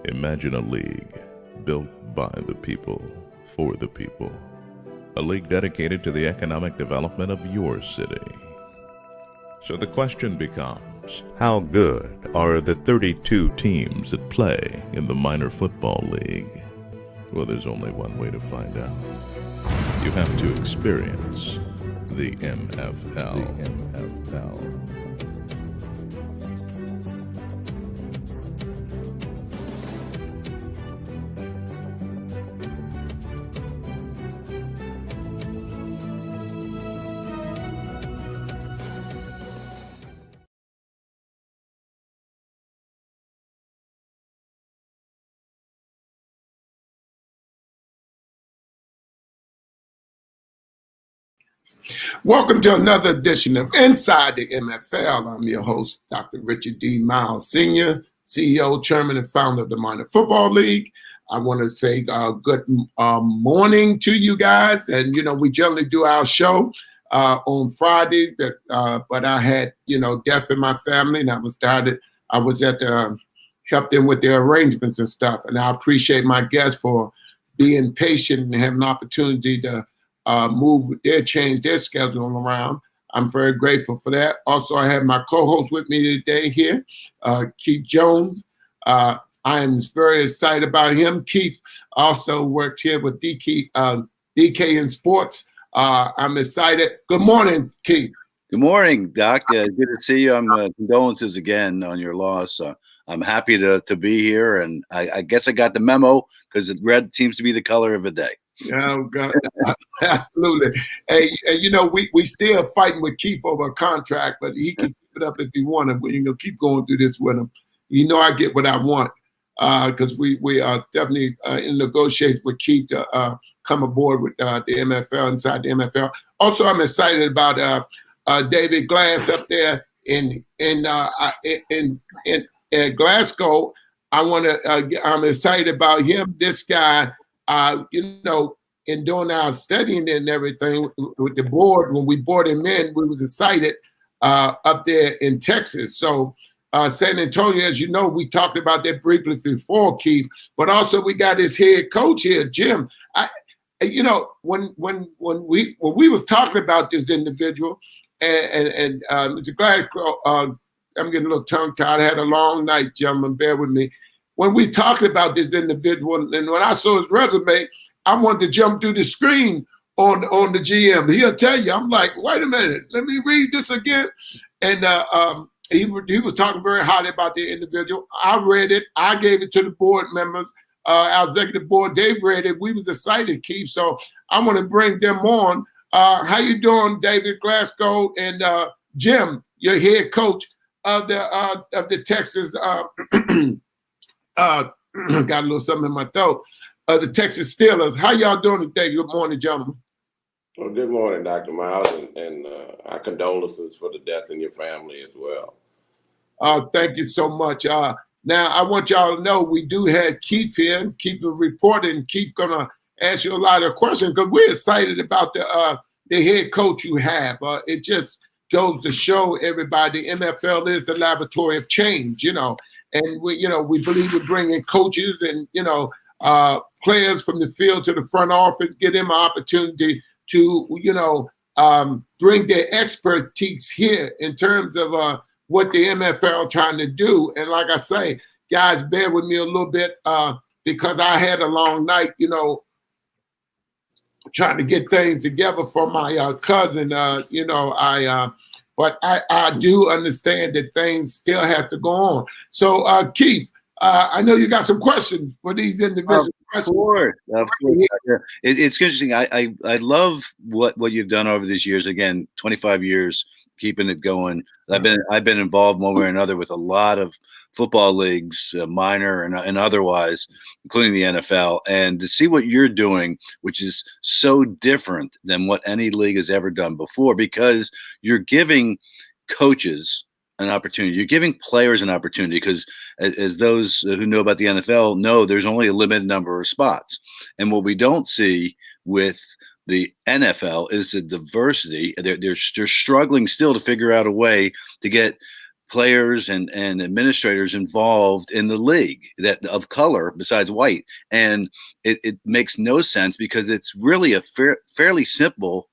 Imagine a league built by the people, for the people. A league dedicated to the economic development of your city. So the question becomes, how good are the 32 teams that play in the minor football league? Well, there's only one way to find out. You have to experience the MFL. The MFL. Welcome to another edition of Inside the MFL. I'm your host, Dr. Richard Myles Sr., CEO, Chairman, and Founder of the Minor Football League. I want to say good morning to you guys. And, we generally do our show on Fridays, but I had, death in my family, and I was at help them with their arrangements and stuff. And I appreciate my guests for being patient and having an opportunity to change their schedule around. I'm very grateful for that. Also, I have my co-host with me today here, Keith Jones. I am very excited about him. Keith also worked here with DK in Sports. I'm excited. Good morning, Keith. Good morning, Doc. Good to see you. Condolences again on your loss. I'm happy to be here, and I guess I got the memo because red seems to be the color of the day. Yeah, absolutely. Hey, we still fighting with Keith over a contract, but he can keep it up if he wanted. But keep going through this with him. I get what I want because we are definitely in negotiations with Keith to come aboard with the MFL, inside the MFL. Also, I'm excited about David Glass up there in Glasgow. I'm excited about him. This guy. In doing our studying and everything with the board, when we brought him in, we was excited up there in Texas. So San Antonio, as you know, we talked about that briefly before, Keith, but also we got his head coach here, Jim. When we was talking about this individual and Mr. Glasco, I'm getting a little tongue-tied. I had a long night, gentlemen, bear with me. When we talked about this individual, and when I saw his resume, I wanted to jump through the screen on the GM. He'll tell you, I'm like, wait a minute, let me read this again. And he was talking very highly about the individual. I read it. I gave it to the board members, our executive board. They read it. We was excited, Keith. So I want to bring them on. How you doing, David Glasco and Jim, your head coach of the Texas got a little something in my throat. The Texas Steelers. How y'all doing today? Good morning, gentlemen. Well, good morning, Dr. Myles, and our condolences for the death in your family as well. Thank you so much. Now, I want y'all to know we do have Keith here. Keith will report, and Keith gonna ask you a lot of questions because we're excited about the head coach you have. It just goes to show everybody the MFL is the laboratory of change, and we believe in bringing coaches and, players from the field to the front office, give them an opportunity to, bring their expertise here in terms of what the MFL trying to do. And like I say, guys, bear with me a little bit because I had a long night, trying to get things together for my cousin, but I do understand that things still have to go on. So, Keith, I know you got some questions for these individuals. Of course. It's interesting. I love what you've done over these years. Again, 25 years, keeping it going. I've been involved one way or another with a lot of football leagues, minor and otherwise, including the NFL. And to see what you're doing, which is so different than what any league has ever done before, because you're giving coaches an opportunity. You're giving players an opportunity because as those who know about the NFL know, there's only a limited number of spots. And what we don't see with the NFL is the diversity. They're struggling still to figure out a way to get players and administrators involved in the league that of color besides white. And it makes no sense because it's really a fairly simple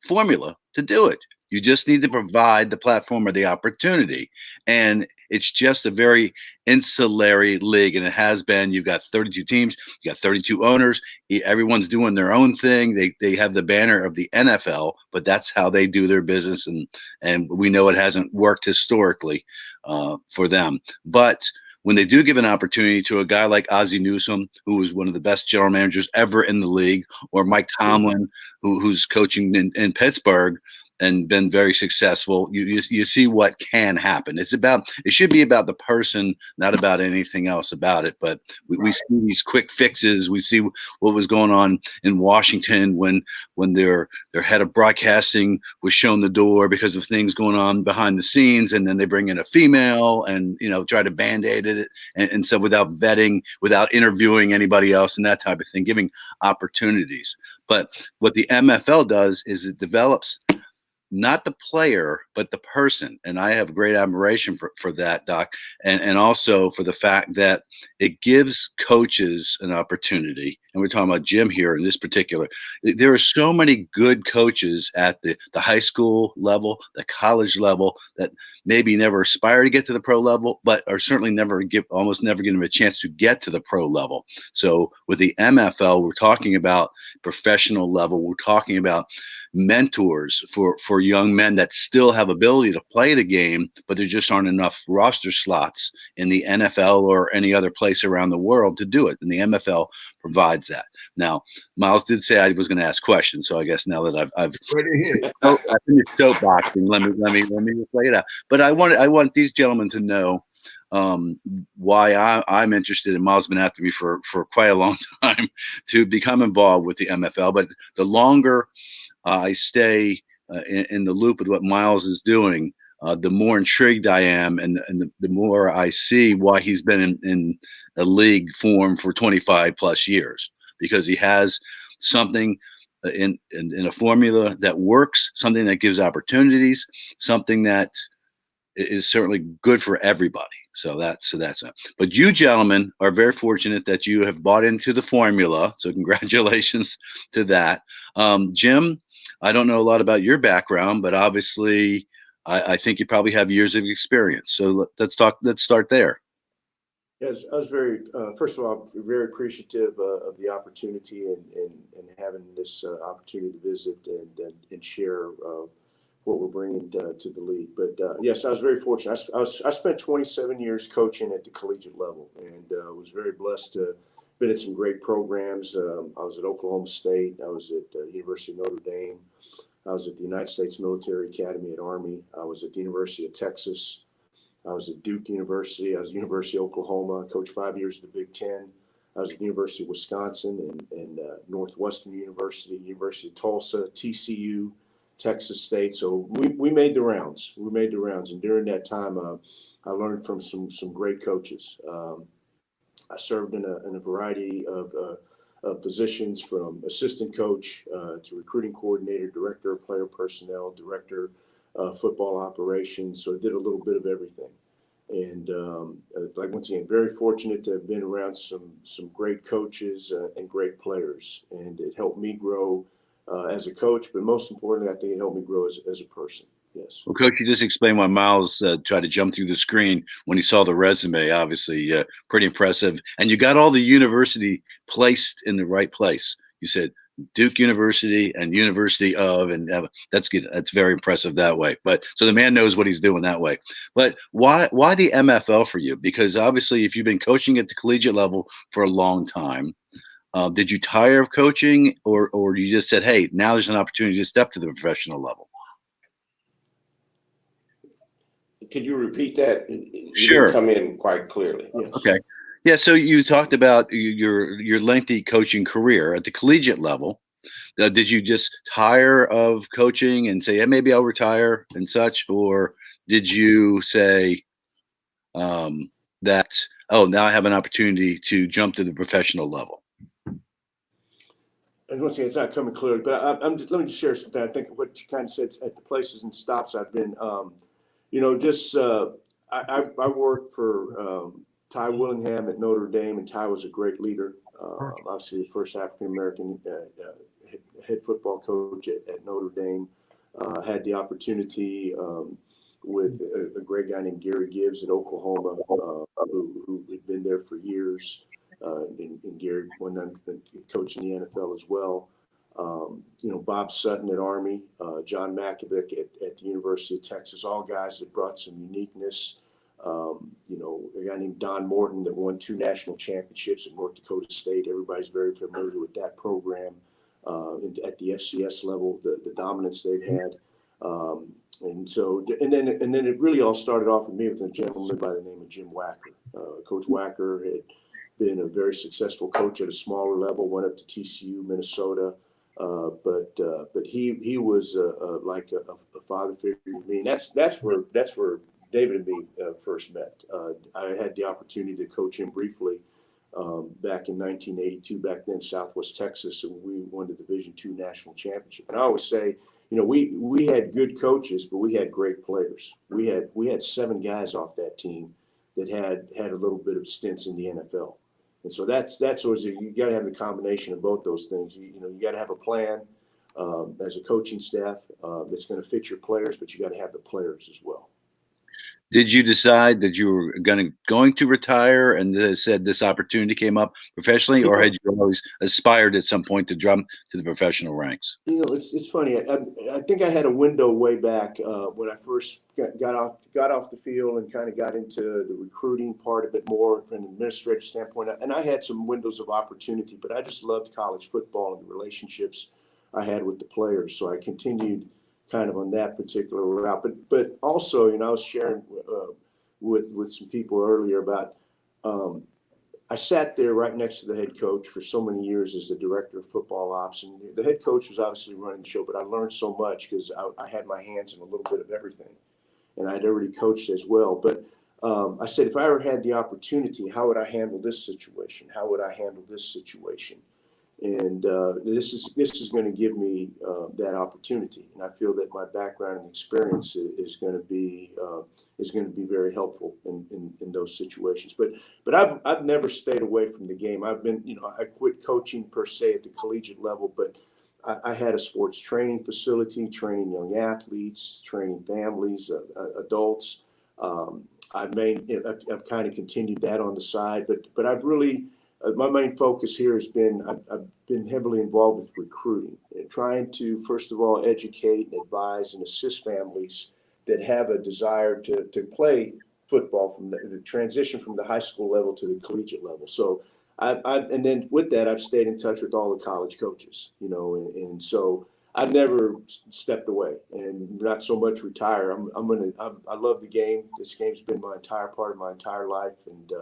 formula to do it. You just need to provide the platform or the opportunity. And it's just a very insular league, and it has been. You've got 32 teams, you got 32 owners. Everyone's doing their own thing. They have the banner of the NFL, but that's how they do their business, and we know it hasn't worked historically for them. But when they do give an opportunity to a guy like Ozzie Newsome, who was one of the best general managers ever in the league, or Mike Tomlin, who's coaching in Pittsburgh and been very successful, you see what can happen. It should be about the person, not about anything else about it. But we see these quick fixes. We see what was going on in Washington when their head of broadcasting was shown the door because of things going on behind the scenes, and then they bring in a female and try to band-aid it, and so without vetting, without interviewing anybody else and that type of thing, giving opportunities. But what the MFL does is it develops not the player, but the person. And I have great admiration for that, Doc. And also for the fact that it gives coaches an opportunity. And we're talking about Jim here in this particular. There are so many good coaches at the high school level, the college level, that maybe never aspire to get to the pro level, but are certainly almost never give them a chance to get to the pro level. So with the MFL, we're talking about professional level. We're talking about mentors for young men that still have ability to play the game, but there just aren't enough roster slots in the NFL or any other place around the world to do it. And the MFL provides that. Now, Myles did say I was going to ask questions, so I guess now that I've finished soapboxing, let me play it out. But I want these gentlemen to know why I'm interested, and Myles has been after me for quite a long time to become involved with the MFL. But the longer I stay in the loop with what Myles is doing, the more intrigued I am, and the more I see why he's been in a league form for 25 plus years, because he has something in a formula that works, something that gives opportunities, something that is certainly good for everybody. So that's it. But you gentlemen are very fortunate that you have bought into the formula. So congratulations to that. Jim, I don't know a lot about your background, but obviously I think you probably have years of experience. So let's start there. Yes, I was very, first of all, very appreciative of the opportunity and having this opportunity to visit and share what we're bringing to the league. But yes, I was very fortunate. I spent 27 years coaching at the collegiate level, and was very blessed to been at some great programs. I was at Oklahoma State. I was at University of Notre Dame. I was at the United States Military Academy at Army. I was at the University of Texas. I was at Duke University. I was at the University of Oklahoma. I coached 5 years at the Big Ten. I was at the University of Wisconsin and Northwestern University, University of Tulsa, TCU, Texas State. So we made the rounds. We made the rounds. And during that time, I learned from some great coaches. I served in a variety of positions, from assistant coach to recruiting coordinator, director of player personnel, director of football operations. So I did a little bit of everything. And like, once again, very fortunate to have been around some great coaches and great players. And it helped me grow as a coach, but most importantly, I think it helped me grow as a person. Yes. Well, Coach, you just explained why Myles tried to jump through the screen when he saw the resume. Obviously, pretty impressive. And you got all the university placed in the right place. You said Duke University and University of, and that's good. That's very impressive that way. But so the man knows what he's doing that way. But why the MFL for you? Because obviously, if you've been coaching at the collegiate level for a long time, did you tire of coaching, or you just said, hey, now there's an opportunity to step to the professional level? Could you repeat that? You Sure. didn't come in quite clearly. Yes. Okay. Yeah. So you talked about your lengthy coaching career at the collegiate level. Did you just tire of coaching and say, yeah, maybe I'll retire and such? Or did you say that, oh, now I have an opportunity to jump to the professional level? And once again, it's not coming clearly, but let me just share something. I think what you kind of said at the places and stops I've been, I worked for Ty Willingham at Notre Dame, and Ty was a great leader. Obviously, the first African American head football coach at Notre Dame. Had the opportunity with a great guy named Gary Gibbs at Oklahoma, who had been there for years. And Gary went on coaching the NFL as well. Bob Sutton at Army, John Makovic at the University of Texas, all guys that brought some uniqueness. A guy named Don Morton that won 2 national championships at North Dakota State. Everybody's very familiar with that program at the FCS level, the dominance they've had. And then it really all started off with me with a gentleman by the name of Jim Wacker. Coach Wacker had been a very successful coach at a smaller level, went up to TCU, Minnesota. But he was like a father figure to me. And that's where David and me first met. I had the opportunity to coach him briefly back in 1982. Back then, Southwest Texas, and we won the Division II national championship. And I always say, we had good coaches, but we had great players. We had 7 guys off that team that had a little bit of stints in the NFL. And so that's always, you got to have the combination of both those things. You got to have a plan as a coaching staff that's going to fit your players, but you got to have the players as well. Did you decide that you were going to retire and said this opportunity came up professionally, or had you always aspired at some point to jump to the professional ranks? It's funny. I think I had a window way back when I first got off the field and kind of got into the recruiting part of it more from an administrative standpoint. And I had some windows of opportunity, but I just loved college football and the relationships I had with the players. So I continued kind of on that particular route, but also, I was sharing with some people earlier about I sat there right next to the head coach for so many years as the director of football ops, and the head coach was obviously running the show, but I learned so much because I had my hands in a little bit of everything, and I'd already coached as well. But I said, if I ever had the opportunity, how would I handle this situation? How would I handle this situation? And this is going to give me that opportunity, and I feel that my background and experience is going to be very helpful in those situations. But I've never stayed away from the game. I've been, I quit coaching per se at the collegiate level, but I had a sports training facility, training young athletes, training families, adults. I've kind of continued that on the side, but I've really. My main focus here has been I've been heavily involved with recruiting and trying to, first of all, educate and advise and assist families that have a desire to play football from the transition from the high school level to the collegiate level. So and then with that, I've stayed in touch with all the college coaches, and so I've never stepped away and not so much retire. I love the game. This game's been my entire part of my entire life, and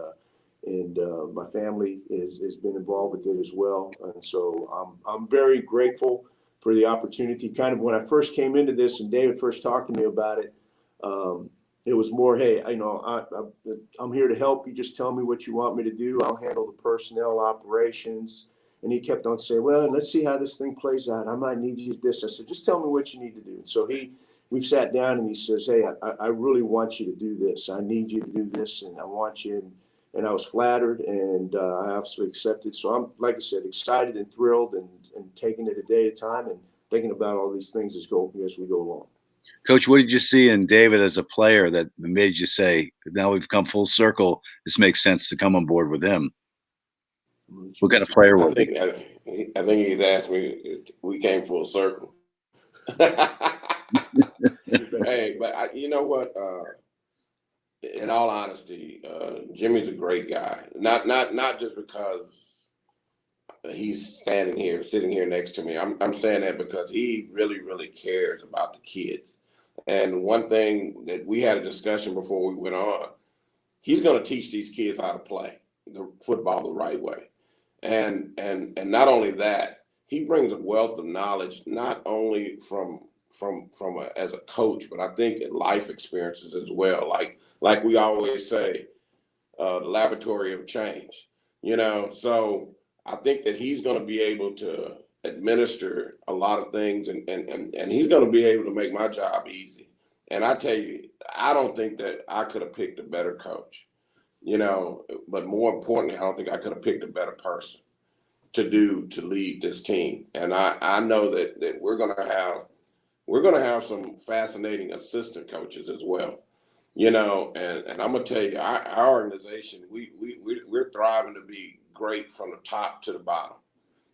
my family has been involved with it as well. And so I'm very grateful for the opportunity. Kind of when I first came into this and David first talked to me about it, it was more, hey, I'm here to help you. Just tell me what you want me to do. I'll handle the personnel operations. And he kept on saying, well, let's see how this thing plays out. I might need you to do this. I said, just tell me what you need to do. And so we've sat down and he says, hey, I really want you to do this. I need you to do this. And I want you. And I was flattered, and I obviously accepted. So I'm, like I said, excited and thrilled, and taking it a day at a time, and thinking about all these things as we go along. Coach, what did you see in David as a player that made you say, now we've come full circle, this makes sense to come on board with him? What kind of player was he? I think he's asked me, we came full circle. Hey, but you know what? In all honesty, Jimmy's a great guy. Not just because he's sitting here next to me. I'm saying that because he really, really cares about the kids. And one thing that we had a discussion before we went on, he's going to teach these kids how to play the football the right way. And not only that, he brings a wealth of knowledge, not only as a coach, but I think in life experiences as well. Like we always say, the laboratory of change, so I think that he's going to be able to administer a lot of things and he's going to be able to make my job easy. And I tell you, I don't think that I could have picked a better coach, you know, but more importantly, I don't think I could have picked a better person to lead this team. And I know that we're gonna have some fascinating assistant coaches as well, you know, and I'm gonna tell you, our organization, we're thriving to be great from the top to the bottom.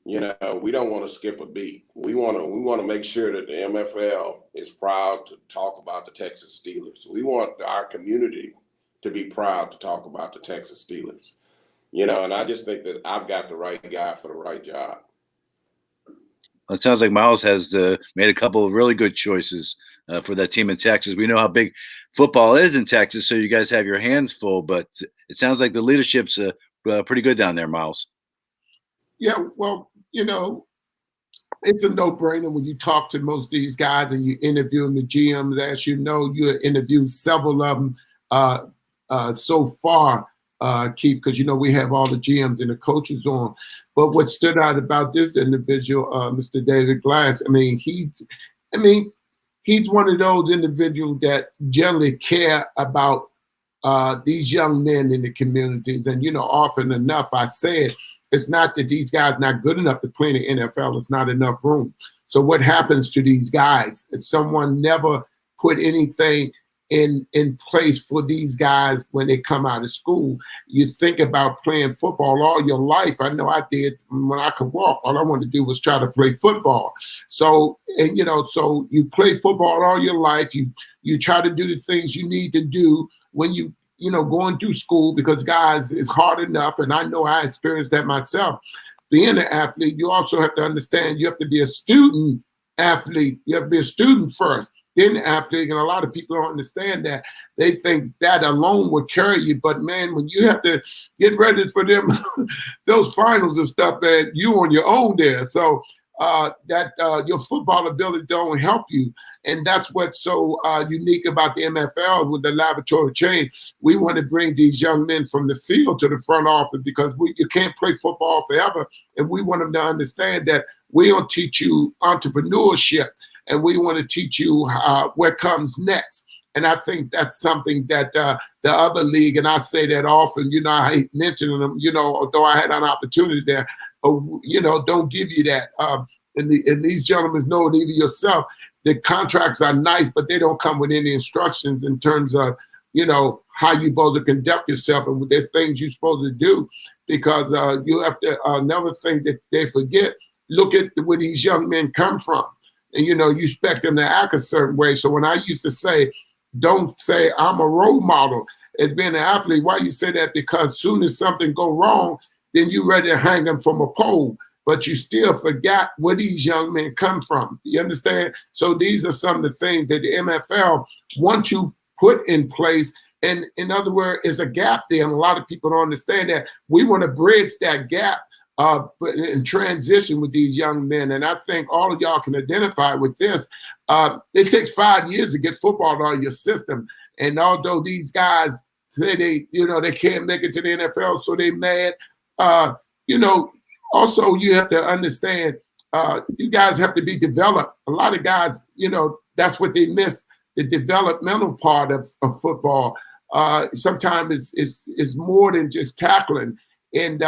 You know, we don't want to skip a beat. We want to make sure that the MFL is proud to talk about the Texas Steelers. We want our community to be proud to talk about the Texas Steelers. You know, and I just think that I've got the right guy for the right job. Well, it sounds like Myles has made a couple of really good choices for that team in Texas. We know how big football is in Texas, so you guys have your hands full, but it sounds like the leadership's pretty good down there, Myles. Yeah, well, you know, it's a no-brainer when you talk to most of these guys and you interview the GMs. As you know, you interviewed several of them so far, Keith, because, you know, we have all the GMs and the coaches on. But what stood out about this individual, Mr. David Glass, I mean, he's one of those individuals that generally care about these young men in the communities. And, you know, often enough, I say it, it's not that these guys not good enough to play in the NFL. It's not enough room. So what happens to these guys? If someone never put anything in place for these guys when they come out of school, you think about playing football all your life. I know I did when I could walk. All I wanted to do was try to play football. So, and you know, so you play football all your life. You try to do the things you need to do when you know, going through school, because guys, it's hard enough. And I know I experienced that myself. Being an athlete, you also have to understand you have to be a student athlete. You have to be a student first, then athlete. And a lot of people don't understand that. They think that alone will carry you. But man, when you have to get ready for them, those finals and stuff, that you on your own there. So your football ability don't help you. And that's what's so unique about the MFL with the laboratory change. We want to bring these young men from the field to the front office, because you can't play football forever. And we want them to understand that we don't teach you entrepreneurship, and we want to teach you what comes next. And I think that's something that the other league, and I say that often, you know, I hate mentioning them, you know, although I had an opportunity there, you know, don't give you that. And these gentlemen know it, even yourself. The contracts are nice, but they don't come with any instructions in terms of, you know, how you're supposed to conduct yourself and what the things you're supposed to do. Because you have to, another thing that they forget, look at where these young men come from. And, you know, you expect them to act a certain way. So when I used to say, don't say I'm a role model as being an athlete, why you say that? Because as soon as something go wrong, then you ready to hang them from a pole. But you still forgot where these young men come from. You understand? So these are some of the things that the MFL wants you put in place. And in other words, it's a gap there. And a lot of people don't understand that. We want to bridge that gap and transition with these young men. And I think all of y'all can identify with this. It takes 5 years to get football out of your system. And although these guys say they can't make it to the NFL, so they mad, you know, also, you have to understand, you guys have to be developed. A lot of guys, you know, that's what they miss, the developmental part of football. Sometimes it's more than just tackling. And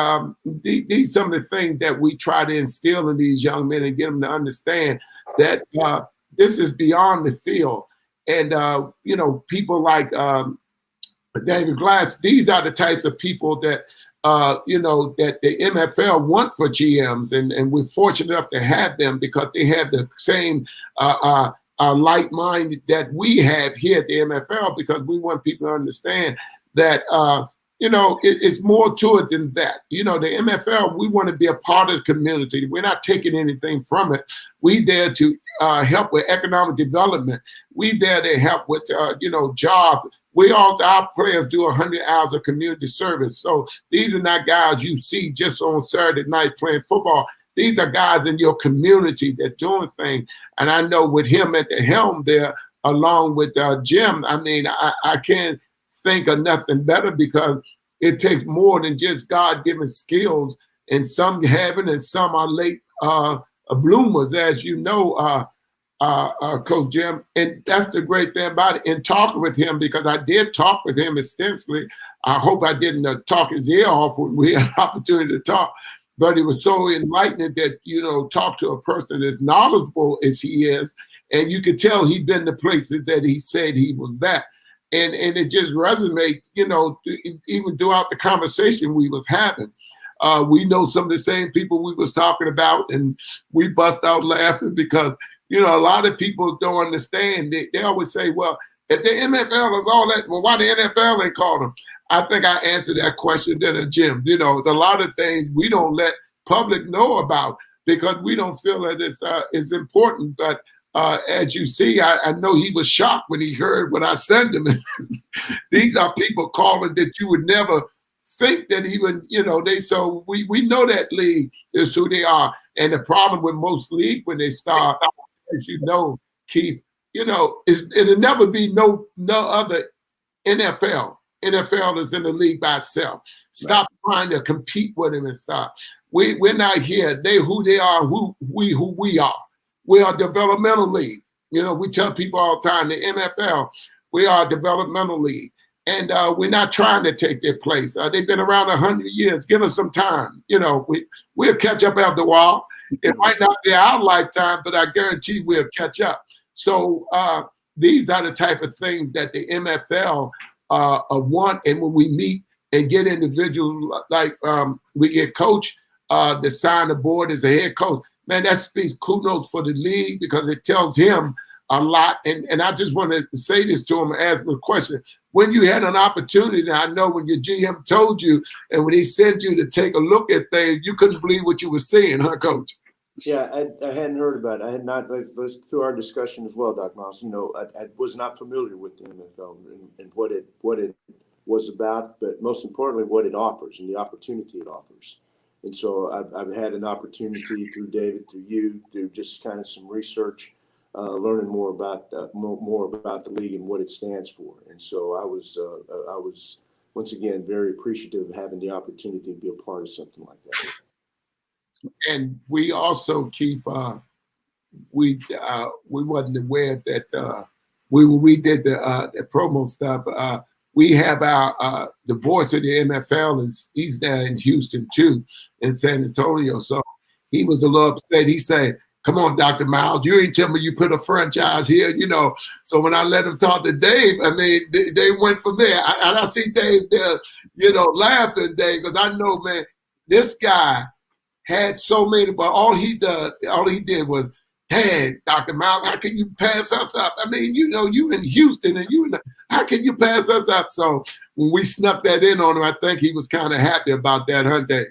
these some of the things that we try to instill in these young men and get them to understand that this is beyond the field. And, you know, people like David Glass, these are the types of people that, you know, that the MFL want for GMs, and we're fortunate enough to have them because they have the same light mind that we have here at the MFL, because we want people to understand that, you know, it's more to it than that. You know, the MFL, we want to be a part of the community. We're not taking anything from it. We there to help with economic development. We there to help with, you know, jobs. Our players do 100 hours of community service. So these are not guys you see just on Saturday night playing football. These are guys in your community that doing things. And I know with him at the helm there, along with Jim, I mean, I can't think of nothing better, because it takes more than just God-given skills. And some have it, and some are late bloomers, as you know, Coach Jim. And that's the great thing about it. In talking with him, because I did talk with him extensively. I hope I didn't talk his ear off when we had an opportunity to talk. But it was so enlightening that, talk to a person as knowledgeable as he is. And you could tell he'd been to places that he said he was that. And it just resonates, even throughout the conversation we was having. We know some of the same people we was talking about, and we bust out laughing because, a lot of people don't understand. They always say, well, if the MFL is all that, well, why the NFL ain't called them? I think I answered that question in the gym. There's a lot of things we don't let public know about because we don't feel that it's important. But as you see, I know he was shocked when he heard what I sent him. These are people calling that you would never think that even, so we know that league is who they are. And the problem with most leagues when they start, as you know, Keith, it'll never be no other NFL. NFL is in the league by itself. Stop trying to compete with them and stuff. We're not here. They who they are, who we are. We are a developmental league. We tell people all the time, the MFL, we are a developmental league. And we're not trying to take their place. They've been around 100 years. Give us some time. We'll catch up after a while. It might not be our lifetime, but I guarantee we'll catch up. So these are the type of things that the MFL want. And when we meet and get individuals like we get coach to sign the board as a head coach, man, that speaks kudos for the league because it tells him a lot. And I just want to say this to him and ask him a question. When you had an opportunity, I know when your GM told you and when he sent you to take a look at things, you couldn't believe what you were seeing, huh, Coach? Yeah, I hadn't heard about it. I had not, through our discussion as well, Dr. Myles, I was not familiar with the MFL and what it was about, but most importantly, what it offers and the opportunity it offers. And so I've had an opportunity through David, through you, through just kind of some research, learning more about the league and what it stands for. And so I was once again very appreciative of having the opportunity to be a part of something like that. And we also keep we wasn't aware that we did the promo stuff. We have our the voice of the MFL he's there in Houston too, in San Antonio. So he was a little upset. He said, "Come on, Dr. Myles, you ain't tell me you put a franchise here, So when I let him talk to Dave, I mean, they went from there. And I see Dave there, laughing, Dave, because I know, man, this guy had so many, but all he did was, dang, Dr. Myles, how can you pass us up? I mean, you in Houston and how can you pass us up? So when we snuck that in on him, I think he was kind of happy about that, huh, Dave?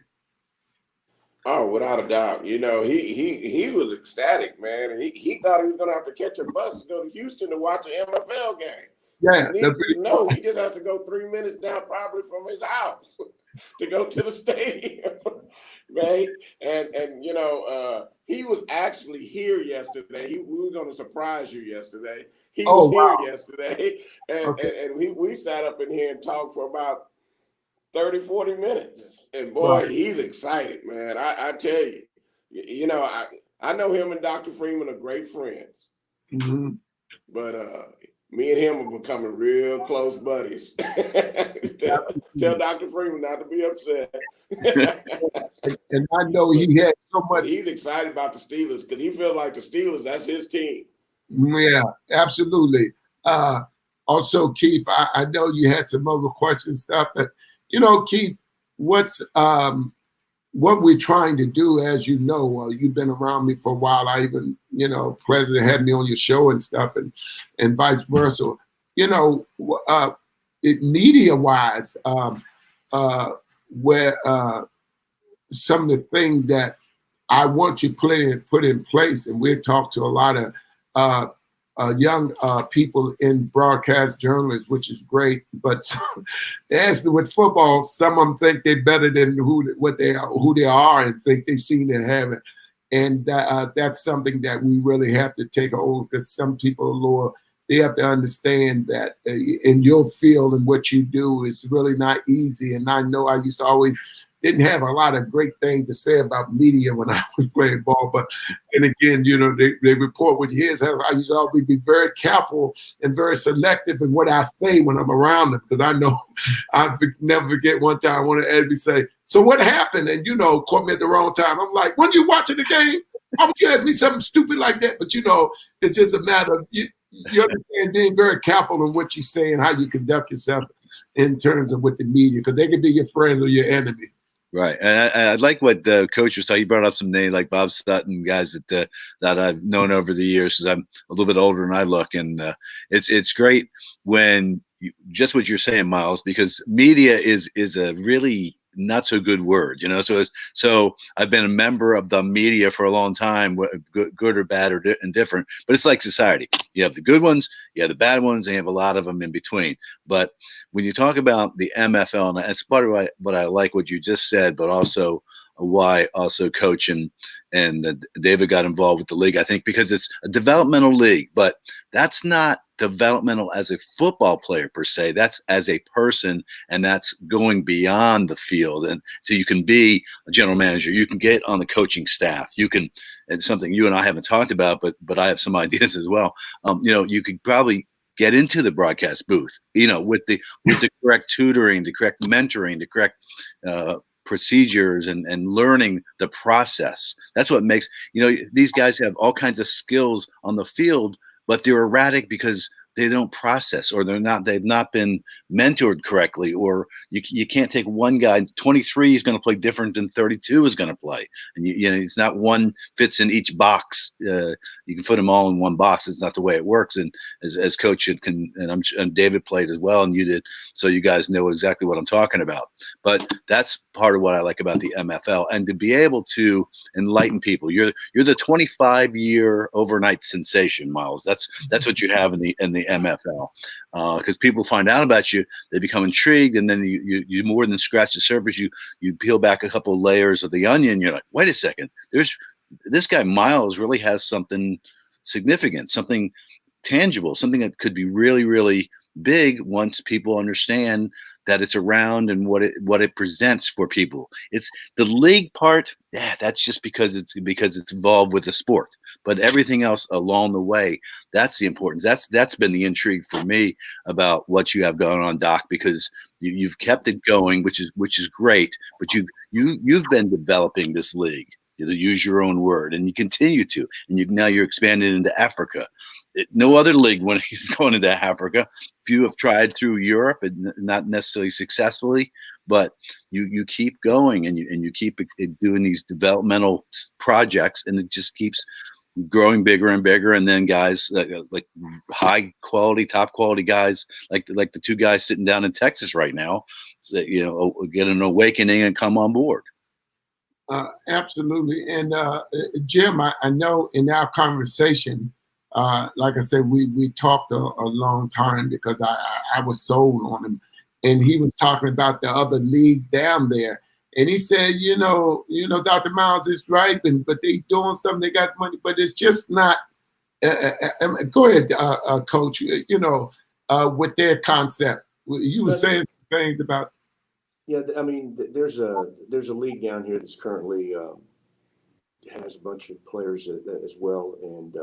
Oh, without a doubt. He was ecstatic, man. And he thought he was going to have to catch a bus to go to Houston to watch an MFL game. Yeah. He just has to go 3 minutes down probably from his house to go to the stadium, right? And he was actually here yesterday. We were going to surprise you yesterday. He was here yesterday, and we sat up in here and talked for about 30, 40 minutes. And boy, he's excited, man. I tell you, I know him and Dr. Freeman are great friends, but me and him are becoming real close buddies. Tell Dr. Freeman not to be upset. And I know he had so much. He's excited about the Steelers because he feels like the Steelers, that's his team. Yeah, absolutely. Also, Keith, I know you had some other questions stuff, but Keith, what's what we're trying to do, as you know, you've been around me for a while. I even, President had me on your show and stuff, and vice versa. Media-wise, where some of the things that I want you put in place, and we've talked to a lot of young people in broadcast journalists, which is great. But as with football, some of them think they're better than who they are, and think they seem to have it. And that's something that we really have to take a hold, because some people, Lord, they have to understand that in your field and what you do is really not easy. And I know I used to always didn't have a lot of great things to say about media when I was playing ball. But then again, you know, they report what you hear. So I used to always be very careful and very selective in what I say when I'm around them, because I know never forget one time one of the editors say, "So what happened?" And, you know, caught me at the wrong time. I'm like, "When you watching the game? How would you ask me something stupid like that?" But, you know, it's just a matter of you understand being very careful in what you say and how you conduct yourself in terms of with the media, because they can be your friend or your enemy. Right, and I like what Coach was talking. He brought up some names like Bob Sutton, guys that I've known over the years, because I'm a little bit older than I look, and it's great when just what you're saying, Miles, because media is a really not so good word, you know. So I've been a member of the media for a long time, good or bad or indifferent. But it's like society. You have the good ones, you have the bad ones, and you have a lot of them in between. But when you talk about the MFL, and that's part of what I like what you just said, but also why also Coach and David got involved with the league, I think, because it's a developmental league, but that's not developmental as a football player per se. That's as a person, and that's going beyond the field. And so you can be a general manager, you can get on the coaching staff, you can, and something you and I haven't talked about, but I have some ideas as well. You know, you could probably get into the broadcast booth, you know, with the correct tutoring, the correct mentoring, the correct procedures, and learning the process. That's what makes, you know, these guys have all kinds of skills on the field, but they're erratic because they don't process, or they've not been mentored correctly, or you can't take one guy. 23 is going to play different than 32 is going to play, and you know, it's not one fits in each box. You can put them all in one box. It's not the way it works. And as Coach and David played as well, and you did, so you guys know exactly what I'm talking about. But that's part of what I like about the MFL, and to be able to enlighten people. You're the 25-year overnight sensation, Miles. That's what you have in the MFL, because people find out about you, they become intrigued, and then you more than scratch the surface. You peel back a couple of layers of the onion. You're like, wait a second, there's this guy Miles really has something significant, something tangible, something that could be really, really big once people understand that it's around and what it presents for people. It's the league part. Yeah, that's just because it's involved with the sport. But everything else along the way, that's the importance. That's been the intrigue for me about what you have going on, Doc, because you've kept it going, which is great. But you've been developing this league, to use your own word, and you continue to, and now you're expanding into Africa. No other league when he's going into Africa. Few have tried through Europe, and not necessarily successfully, but you keep going, and you keep doing these developmental projects, and it just keeps growing bigger and bigger. And then guys like high quality, top quality guys, like the two guys sitting down in Texas right now, you know, get an awakening and come on board. Absolutely. And Jim, I know in our conversation, like I said, we talked a long time, because I was sold on him, and he was talking about the other league down there, and he said, you know, Dr. Myles is right, but they doing something, they got money, but it's just not. Go ahead, Coach. You know, with their concept, you were saying things about. Yeah, I mean, there's a league down here that's currently has a bunch of players as well, and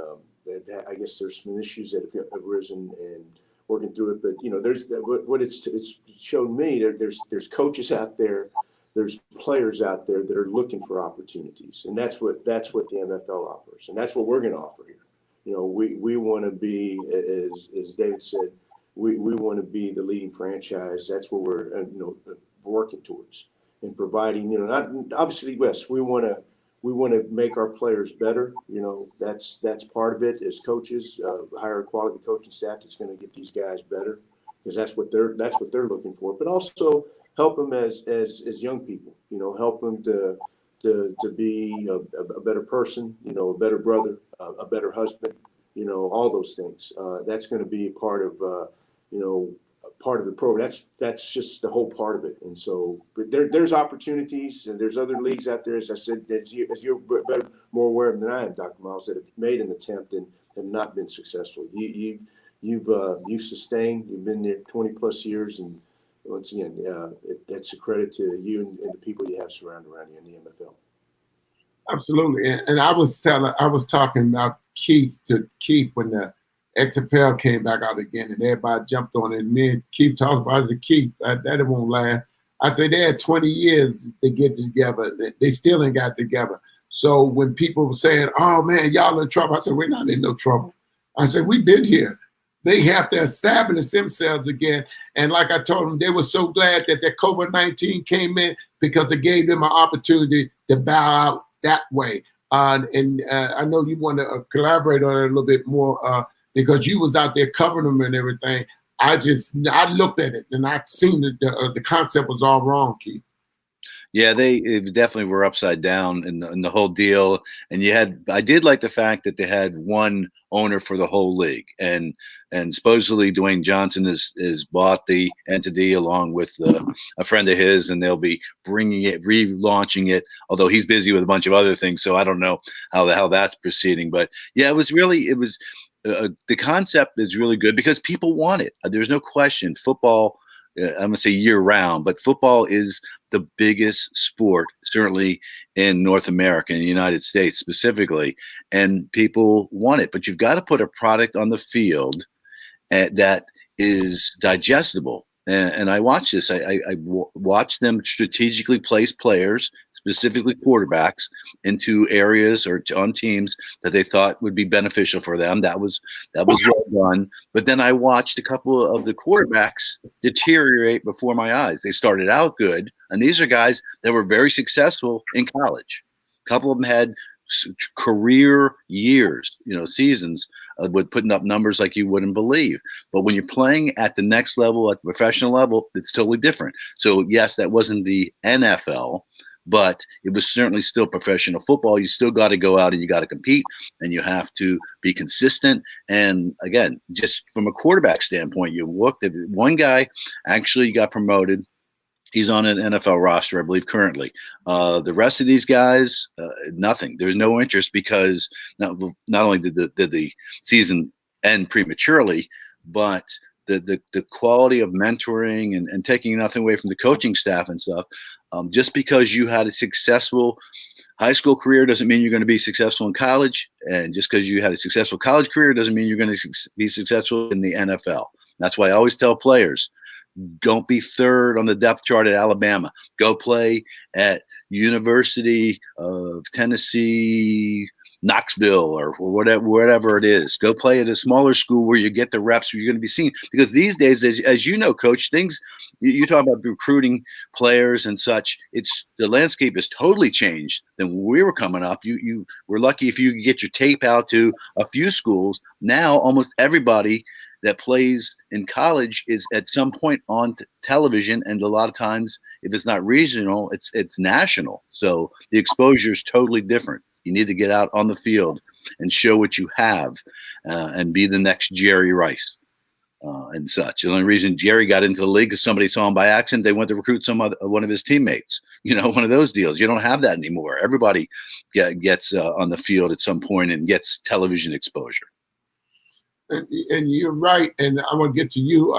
I guess there's some issues that have arisen and working through it. But you know, there's what it's shown me. There's coaches out there, there's players out there that are looking for opportunities, and that's what the MFL offers, and that's what we're going to offer here. You know, we want to be, as David said, we want to be the leading franchise. That's what we're working towards, and providing, not obviously, yes, we want to make our players better. That's part of it. As coaches, hire a quality coaching staff that's going to get these guys better, because that's what they're looking for. But also help them as young people. Help them to be a better person. A better brother, a better husband. All those things. That's going to be a part of part of the program. That's just the whole part of it. And so, but there's opportunities, and there's other leagues out there, as I said, as you're more aware of than I am, Dr. Myles, that have made an attempt and have not been successful. You've sustained. You've been there 20 plus years, and once again, that's a credit to you and the people you have surrounded around you in the MFL. Absolutely. And I was talking about Keith when the XFL came back out again, and everybody jumped on it. And me and Keith talked about it. I said, Keith, that won't last. I said, they had 20 years to get together. They still ain't got together. So when people were saying, oh man, y'all in trouble, I said, we're not in no trouble. I said, we've been here. They have to establish themselves again. And like I told them, they were so glad that the COVID-19 came in because it gave them an opportunity to bow out that way. I know you want to collaborate on it a little bit more because you was out there covering them and everything. I looked at it and I seen the concept was all wrong, Keith. Yeah, they definitely were upside down in the whole deal. And I did like the fact that they had one owner for the whole league, and supposedly Dwayne Johnson is bought the entity along with a friend of his, and they'll be relaunching it. Although he's busy with a bunch of other things, so I don't know how that's proceeding. But yeah, the concept is really good because people want it. There's no question. Football, I'm gonna say year round, but football is the biggest sport, certainly in North America, in the United States specifically, and people want it. But you've got to put a product on the field that is digestible. And I watch this. I watch them strategically place players, specifically quarterbacks, into areas or on teams that they thought would be beneficial for them. That was well done. But then I watched a couple of the quarterbacks deteriorate before my eyes. They started out good, and these are guys that were very successful in college. A couple of them had career years, seasons with putting up numbers like you wouldn't believe. But when you're playing at the next level, at the professional level, it's totally different. So yes, that wasn't the NFL, but it was certainly still professional football. You still got to go out and you got to compete, and you have to be consistent. And again, just from a quarterback standpoint, you looked at one guy actually got promoted. He's on an NFL roster, I believe, currently. The rest of these guys, nothing. There's no interest because not only did the season end prematurely, but the quality of mentoring and taking nothing away from the coaching staff and stuff. Just because you had a successful high school career doesn't mean you're going to be successful in college. And just because you had a successful college career doesn't mean you're going to be successful in the NFL. That's why I always tell players, don't be third on the depth chart at Alabama. Go play at University of Tennessee, Knoxville, or whatever it is. Go play at a smaller school where you get the reps, where you're going to be seen. Because these days, as you know, Coach, things you talk about recruiting players and such. The landscape has totally changed than when we were coming up. You were lucky if you could get your tape out to a few schools. Now, almost everybody that plays in college is at some point on television, and a lot of times, if it's not regional, it's national. So the exposure is totally different. You need to get out on the field and show what you have, and be the next Jerry Rice and such. The only reason Jerry got into the league is somebody saw him by accident. They went to recruit one of his teammates. One of those deals. You don't have that anymore. Everybody gets on the field at some point and gets television exposure. And you're right, and I want to get to you,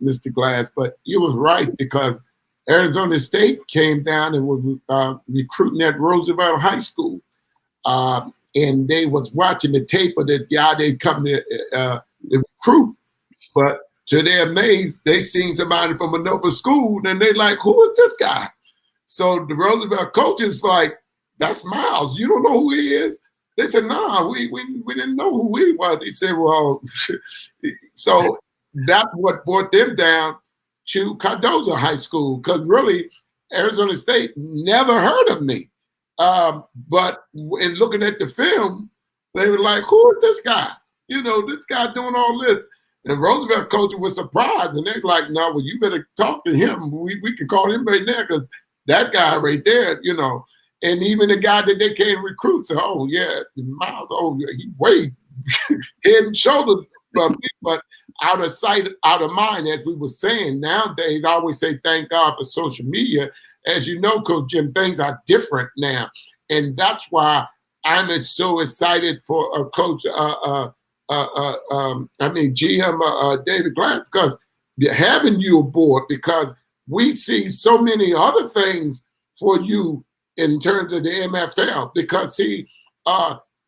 Mr. Glass, but you was right because Arizona State came down and was recruiting at Roosevelt High School, and they was watching the tape of the guy they come to recruit, but to their amaze, they seen somebody from another school, and they like, who is this guy? So the Roosevelt coach is like, that's Myles. You don't know who he is? They said, nah, we didn't know who he was. He said, well, so that's what brought them down to Cardozo High School, because really Arizona State never heard of me. But in looking at the film, they were like, who is this guy? This guy doing all this. And Roosevelt coach was surprised, and they're like, no, well, you better talk to him. We can call him right now because that guy right there, And even the guy that they came recruit said, oh, yeah, Myles, he way head and shoulders from me, but out of sight, out of mind, as we were saying. Nowadays, I always say thank God for social media. As you know, Coach Jim, things are different now. And that's why I'm so excited for Coach, GM David Glass, because having you aboard, because we see so many other things for you in terms of the MFL, because see,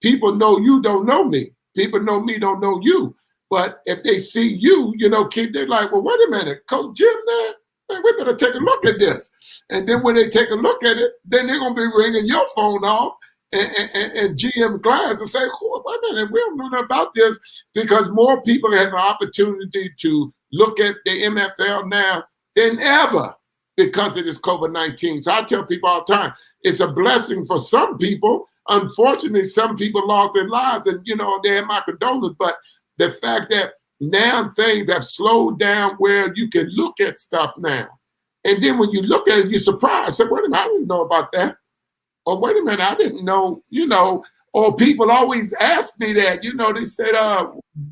people know you don't know me. People know me don't know you. But if they see you, they're like, well, wait a minute, Coach Jim there? Man, we better take a look at this. And then when they take a look at it, then they're going to be ringing your phone off and GM Glass and say, oh, wait a minute, we don't know nothing about this, because more people have an opportunity to look at the MFL now than ever because of this COVID-19. So I tell people all the time, it's a blessing for some people. Unfortunately, some people lost their lives, and they have my condolences. But the fact that now things have slowed down where you can look at stuff now, and then when you look at it, you're surprised. Say, wait a minute, I didn't know about that. Or wait a minute, I didn't know. Or people always ask me that. They said,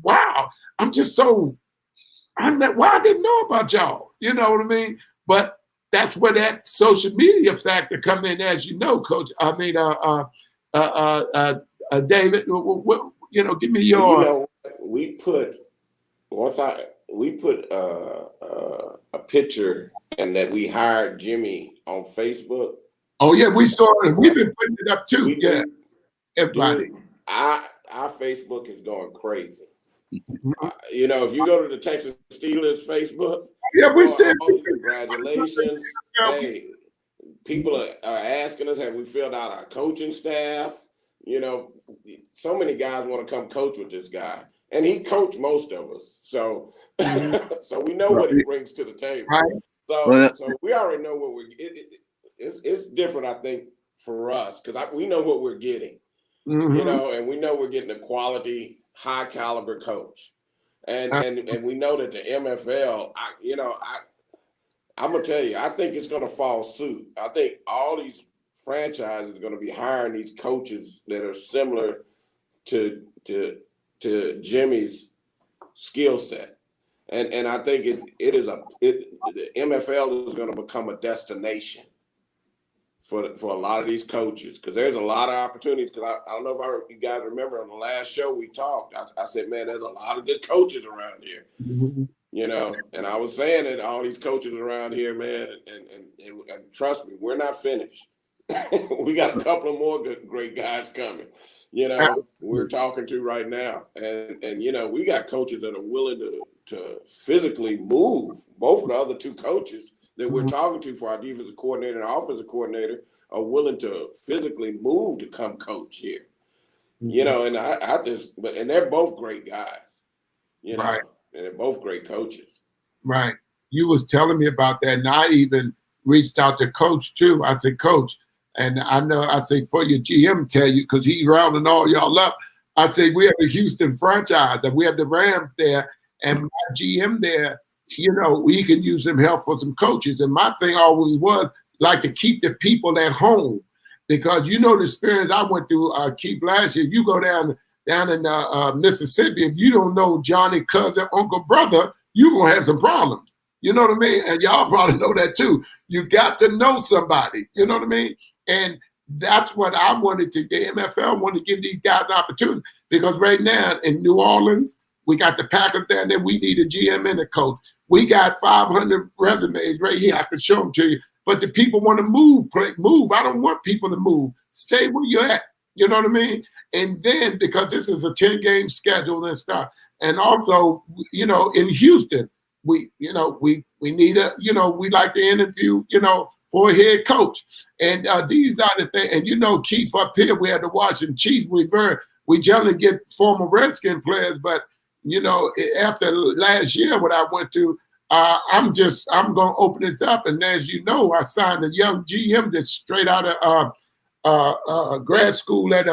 "Wow, I'm just so. I didn't know about y'all." You know what I mean? But that's where that social media factor come in, as you know, Coach. I mean, David, give me your. We put a picture, and that we hired Jimmy on Facebook. Oh yeah, we saw it. We've been putting it up too. Everybody. Dude, our Facebook is going crazy. If you go to the Texas Steelers Facebook, we said congratulations. Hey, people are asking us, have we filled out our coaching staff? So many guys want to come coach with this guy, and he coached most of us. So, so we know what he brings to the table. Right. So we already know what it's different, I think, for us, because we know what we're getting, and we know we're getting a quality, high caliber coach, and we know that the MFL, I'm gonna tell you, I think it's gonna follow suit. I think all these franchises are gonna be hiring these coaches that are similar to Jimmy's skill set, and I think the MFL is gonna become a destination for a lot of these coaches, because there's a lot of opportunities. Because I don't know if you guys remember on the last show we talked, I said, man, there's a lot of good coaches around here, and I was saying that all these coaches around here, man, and trust me, we're not finished. We got a couple of more great guys coming, we're talking to right now. And we got coaches that are willing to physically move. Both of the other two coaches that we're talking to for our defensive coordinator and offensive coordinator are willing to physically move to come coach here. And and they're both great guys, right. And they're both great coaches. Right. You was telling me about that, and I even reached out to Coach too. I said, Coach, and I say, for your GM tell you, because he's rounding all y'all up. I say, we have the Houston franchise, and we have the Rams there, and my GM there, we can use some help for some coaches. And my thing always was like to keep the people at home, because the experience I went through, Keith, last year. You go down in Mississippi, if you don't know Johnny, cousin, uncle, brother, you're gonna have some problems. You know what I mean? And y'all probably know that too. You got to know somebody. You know what I mean? And that's what I wanted to. The MFL wanted to give these guys an opportunity, because right now in New Orleans, we got the Packers down there. We need a GM and a coach. We got 500 resumes right here. I can show them to you. But the people want to move. I don't want people to move. Stay where you're at. You know what I mean? And then, because this is a 10-game schedule and stuff. And also, in Houston, we need we like to interview, for a head coach. And these are the things. And Keith, up here, we had to Washington Chiefs. We generally get former Redskin players, but after last year, what I went to, I'm going to open this up. And as you know, I signed a young GM that's straight out of grad school at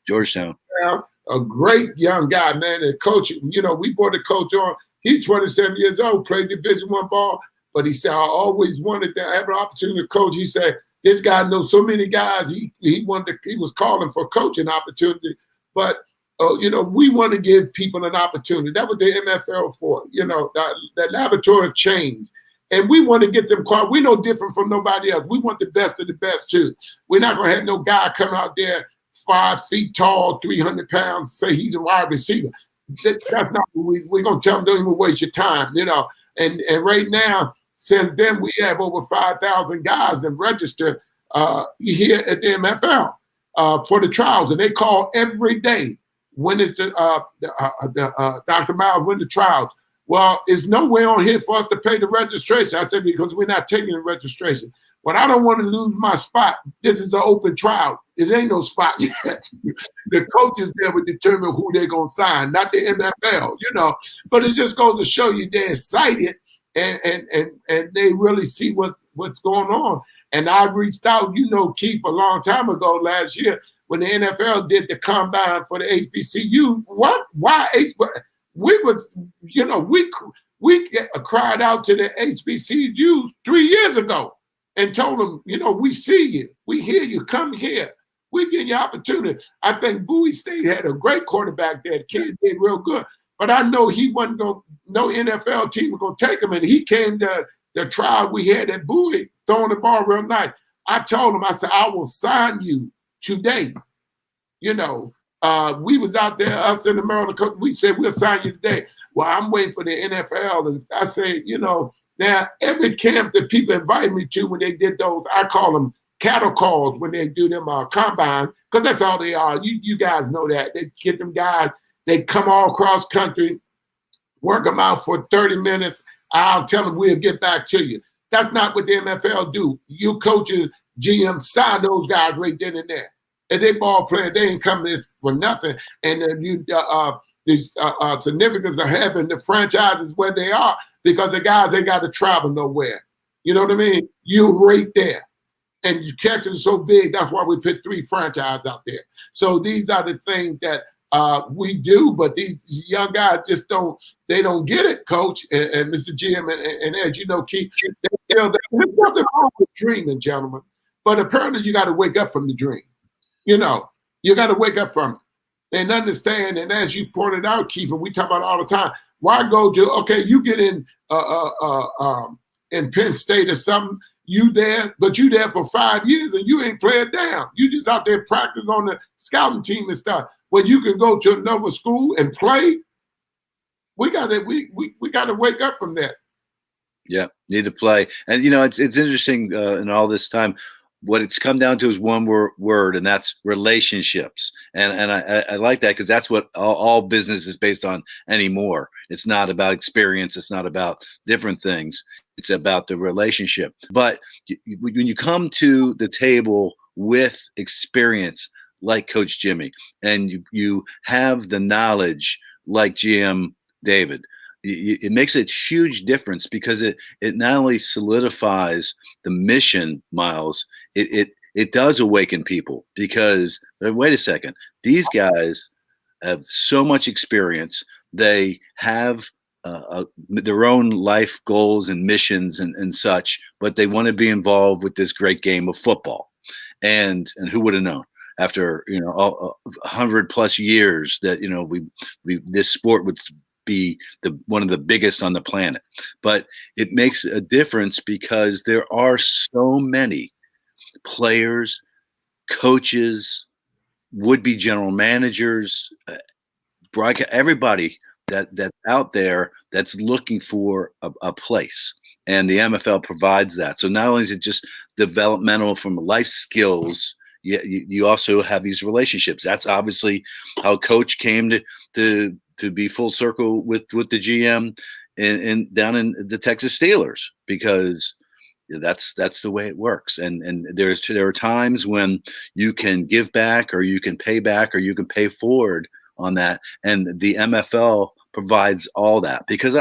Georgetown. A great young guy, man. And coach, we brought a coach on. He's 27 years old, played Division I ball. But he said, I always wanted to have an opportunity to coach. He said, this guy knows so many guys. He was calling for coaching opportunity. But we want to give people an opportunity. That was the MFL for, that laboratory of change. And we want to get them caught. We're no different from nobody else. We want the best of the best, too. We're not going to have no guy come out there 5 feet tall, 300 pounds, say he's a wide receiver. That's not what we're going to tell them, don't even waste your time, And right now, Since then, we have over 5,000 guys that register here at the MFL for the trials, and they call every day. When is Dr. Myles, when the trials? Well, it's nowhere on here for us to pay the registration. I said, because we're not taking the registration. But I don't want to lose my spot. This is an open trial. It ain't no spot yet. The coaches there will determine who they're going to sign, not the MFL, you know. But it just goes to show you they're excited and they really see what's going on. And I reached out, you know, Keith, a long time ago last year when the NFL did the combine for the HBCU. What? Why? We was, you know, we cried out to the HBCUs 3 years ago and told them, you know, we see you, we hear you, come here, we give you opportunity. I think Bowie State had a great quarterback there. The kid did real good, but I know he wasn't going. No NFL team was going to take him, and he came to the trial we had at Bowie, throwing the ball real nice. I told him, I said, I will sign you today. You know, we was out there, us in the Maryland coach, we said, we'll sign you today. Well, I'm waiting for the NFL. And I say, you know, now every camp that people invite me to when they did those, I call them cattle calls when they do them combine, because that's all they are. You guys know that. They get them guys, they come all across country, work them out for 30 minutes. I'll tell them we'll get back to you. That's not what the MFL do. You coaches, GM, sign those guys right then and there. And they ball players, they ain't coming for nothing. And the significance of having the franchises where they are, because the guys ain't got to travel nowhere. You know what I mean? You're right there. And you catch it so big, that's why we put 3 franchises out there. So these are the things that we do, but these young guys just don't get it, Coach and Mr. GM and as you know, Keith, they feel that there's nothing wrong with dreaming, gentlemen. But apparently you got to wake up from the dream. You know, you got to wake up from it and understand. And as you pointed out, Keith, and we talk about it all the time, why go to, okay, you get in Penn State or something, you there, but you there for 5 years and you ain't playing down. You just out there practicing on the scouting team and stuff. When you can go to another school and play, we got to wake up from that. Yeah, need to play. And, you know, it's interesting in all this time, what it's come down to is one word, and that's relationships. And I like that, because that's what all business is based on anymore. It's not about experience. It's not about different things. It's about the relationship. But when you come to the table with experience like Coach Jimmy, and you have the knowledge like GM David, it makes a huge difference, because it not only solidifies the mission, Myles, it does awaken people, because wait a second, these guys have so much experience. They have their own life goals and missions and such, but they want to be involved with this great game of football. And who would have known? After 100+ years that we this sport would be one of the biggest on the planet. But it makes a difference, because there are so many players, coaches, would-be general managers, everybody that's out there that's looking for a place. And the MFL provides that. So not only is it just developmental from life skills, you also have these relationships. That's obviously how Coach came to be full circle with the GM and down in the Texas Steelers, because that's the way it works. And there are times when you can give back, or you can pay back, or you can pay forward on that. And the MFL provides all that, because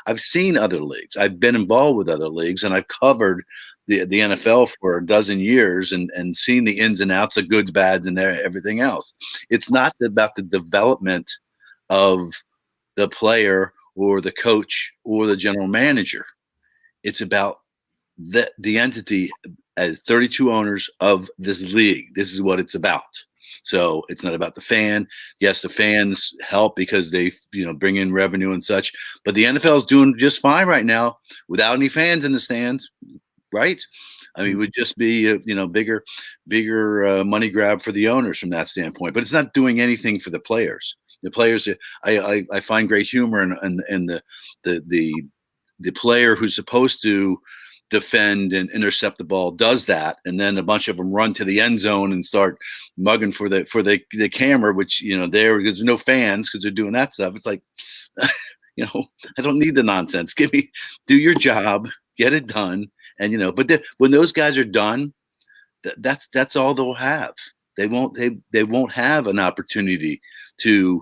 I've seen other leagues. I've been involved with other leagues, and I've covered the NFL for a dozen years and seen the ins and outs, the goods, bads, and everything else. It's not about the development of the player or the coach or the general manager. It's about the entity as 32 owners of this league. This is what it's about. So it's not about the fan. Yes, the fans help because they bring in revenue and such, but the NFL is doing just fine right now without any fans in the stands, right? I mean, it would just be a bigger money grab for the owners from that standpoint, but it's not doing anything for the players. The players, I find great humor in the the player who's supposed to defend and intercept the ball does that, and then a bunch of them run to the end zone and start mugging for the camera, which, you know, there's no fans because they're doing that stuff. It's like, you know, I don't need the nonsense. Do your job, get it done. And, you know, but when those guys are done, that's all they'll have. They won't have an opportunity to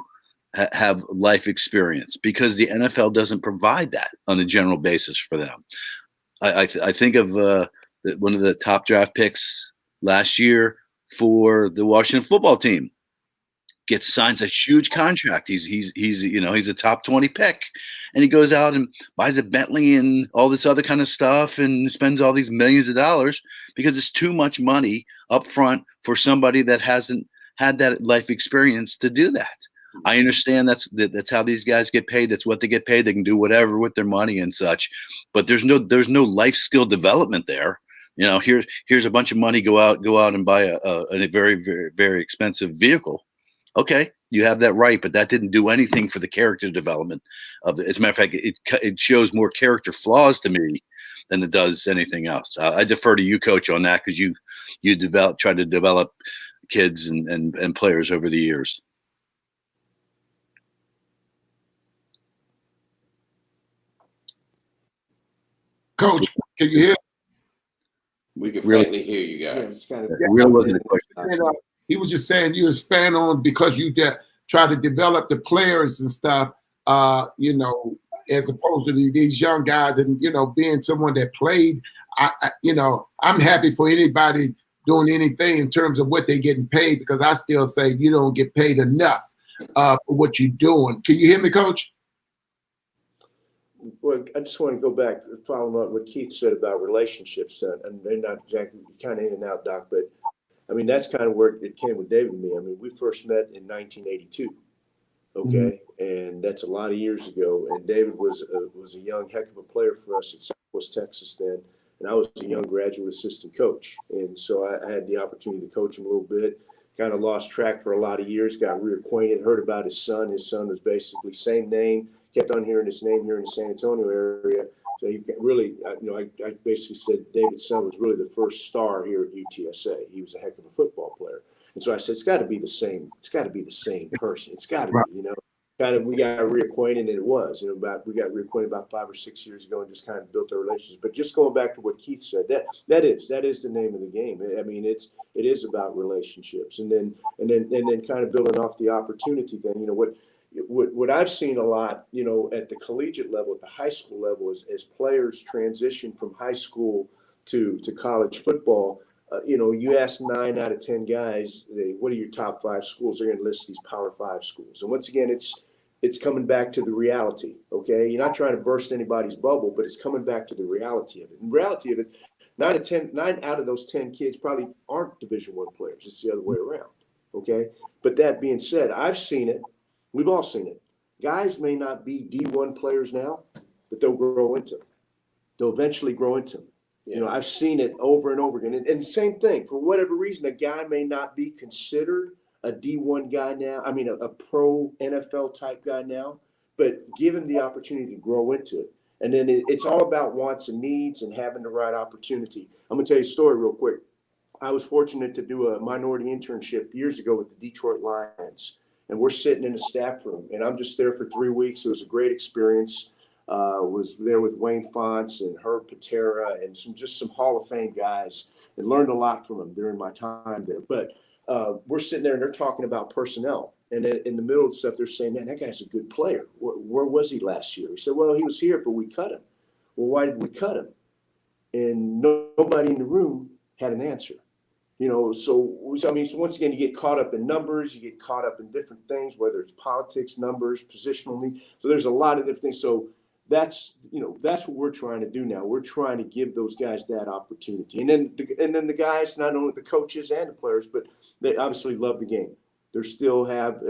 have life experience because the NFL doesn't provide that on a general basis for them. I think of one of the top draft picks last year for the Washington football team. Signs a huge contract. He's you know, he's a top 20 pick, and he goes out and buys a Bentley and all this other kind of stuff and spends all these millions of dollars because it's too much money up front for somebody that hasn't had that life experience to do that. I understand that's how these guys get paid. That's what they get paid. They can do whatever with their money and such, but there's no life skill development there. You know, here's a bunch of money. Go out and buy a very, very, very expensive vehicle. Okay, you have that right, but that didn't do anything for the character development of it. As a matter of fact, it shows more character flaws to me than it does anything else. I defer to you, Coach, on that because you try to develop kids and players over the years. Coach, can you hear? We can Really? faintly hear you guys. Yeah, it's kind of Really wasn't a question. And, he was just saying you expand on because you try to develop the players and stuff, you know, as opposed to these young guys and, you know, being someone that played. You know, I'm happy for anybody doing anything in terms of what they're getting paid because I still say you don't get paid enough for what you're doing. Can you hear me, Coach? Well, I just want to go back, following up what Keith said about relationships, and they're not exactly kind of in and out, Doc, but I mean, that's kind of where it came with David and me. I mean, we first met in 1982, okay? And that's a lot of years ago. And David was a young heck of a player for us at Southwest Texas then. And I was a young graduate assistant coach. And so I had the opportunity to coach him a little bit, kind of lost track for a lot of years, got reacquainted, heard about his son. His son was basically same name, kept on hearing his name here in the San Antonio area. So he really, you know, I basically said David's son was really the first star here at UTSA. He was a heck of a football player. And so I said, it's got to be the same. It's got to be the same person. It's got to be, you know, kind of, we got reacquainted, and it was, you know, we got reacquainted about 5 or 6 years ago and just kind of built our relationship. But just going back to what Keith said, that is the name of the game. I mean, it is about relationships, and then kind of building off the opportunity thing. You know, what I've seen a lot, you know, at the collegiate level, at the high school level, is as players transition from high school to college football. You know, you ask 9 out of 10 guys, what are your top 5 schools? They're going to list these Power 5 schools. And once again, it's coming back to the reality, okay? You're not trying to burst anybody's bubble, but it's coming back to the reality of it. And the reality of it, 9 out of those 10 kids probably aren't Division I players. It's the other way around, okay? But that being said, I've seen it. We've all seen it. Guys may not be D1 players now, but they'll grow into them. They'll eventually grow into them. You know, I've seen it over and over again. And same thing, for whatever reason, a guy may not be considered a D1 guy now. I mean, a pro NFL type guy now, but give him the opportunity to grow into it. And then it's all about wants and needs and having the right opportunity. I'm going to tell you a story real quick. I was fortunate to do a minority internship years ago with the Detroit Lions. And we're sitting in a staff room, and I'm just there for 3 weeks. It was a great experience. Was there with Wayne Fonts and Herb Patera and some Hall of Fame guys, and learned a lot from them during my time there. But we're sitting there, and they're talking about personnel. And in the middle of stuff, they're saying, man, that guy's a good player. Where was he last year? He said, well, he was here, but we cut him. Well, why did we cut him? And nobody in the room had an answer. You know, so I mean, so once again, you get caught up in numbers, you get caught up in different things, whether it's politics, numbers, positional need. So there's a lot of different things. So that's what we're trying to do now. We're trying to give those guys that opportunity, and then the guys, not only the coaches and the players, but they obviously love the game. They still have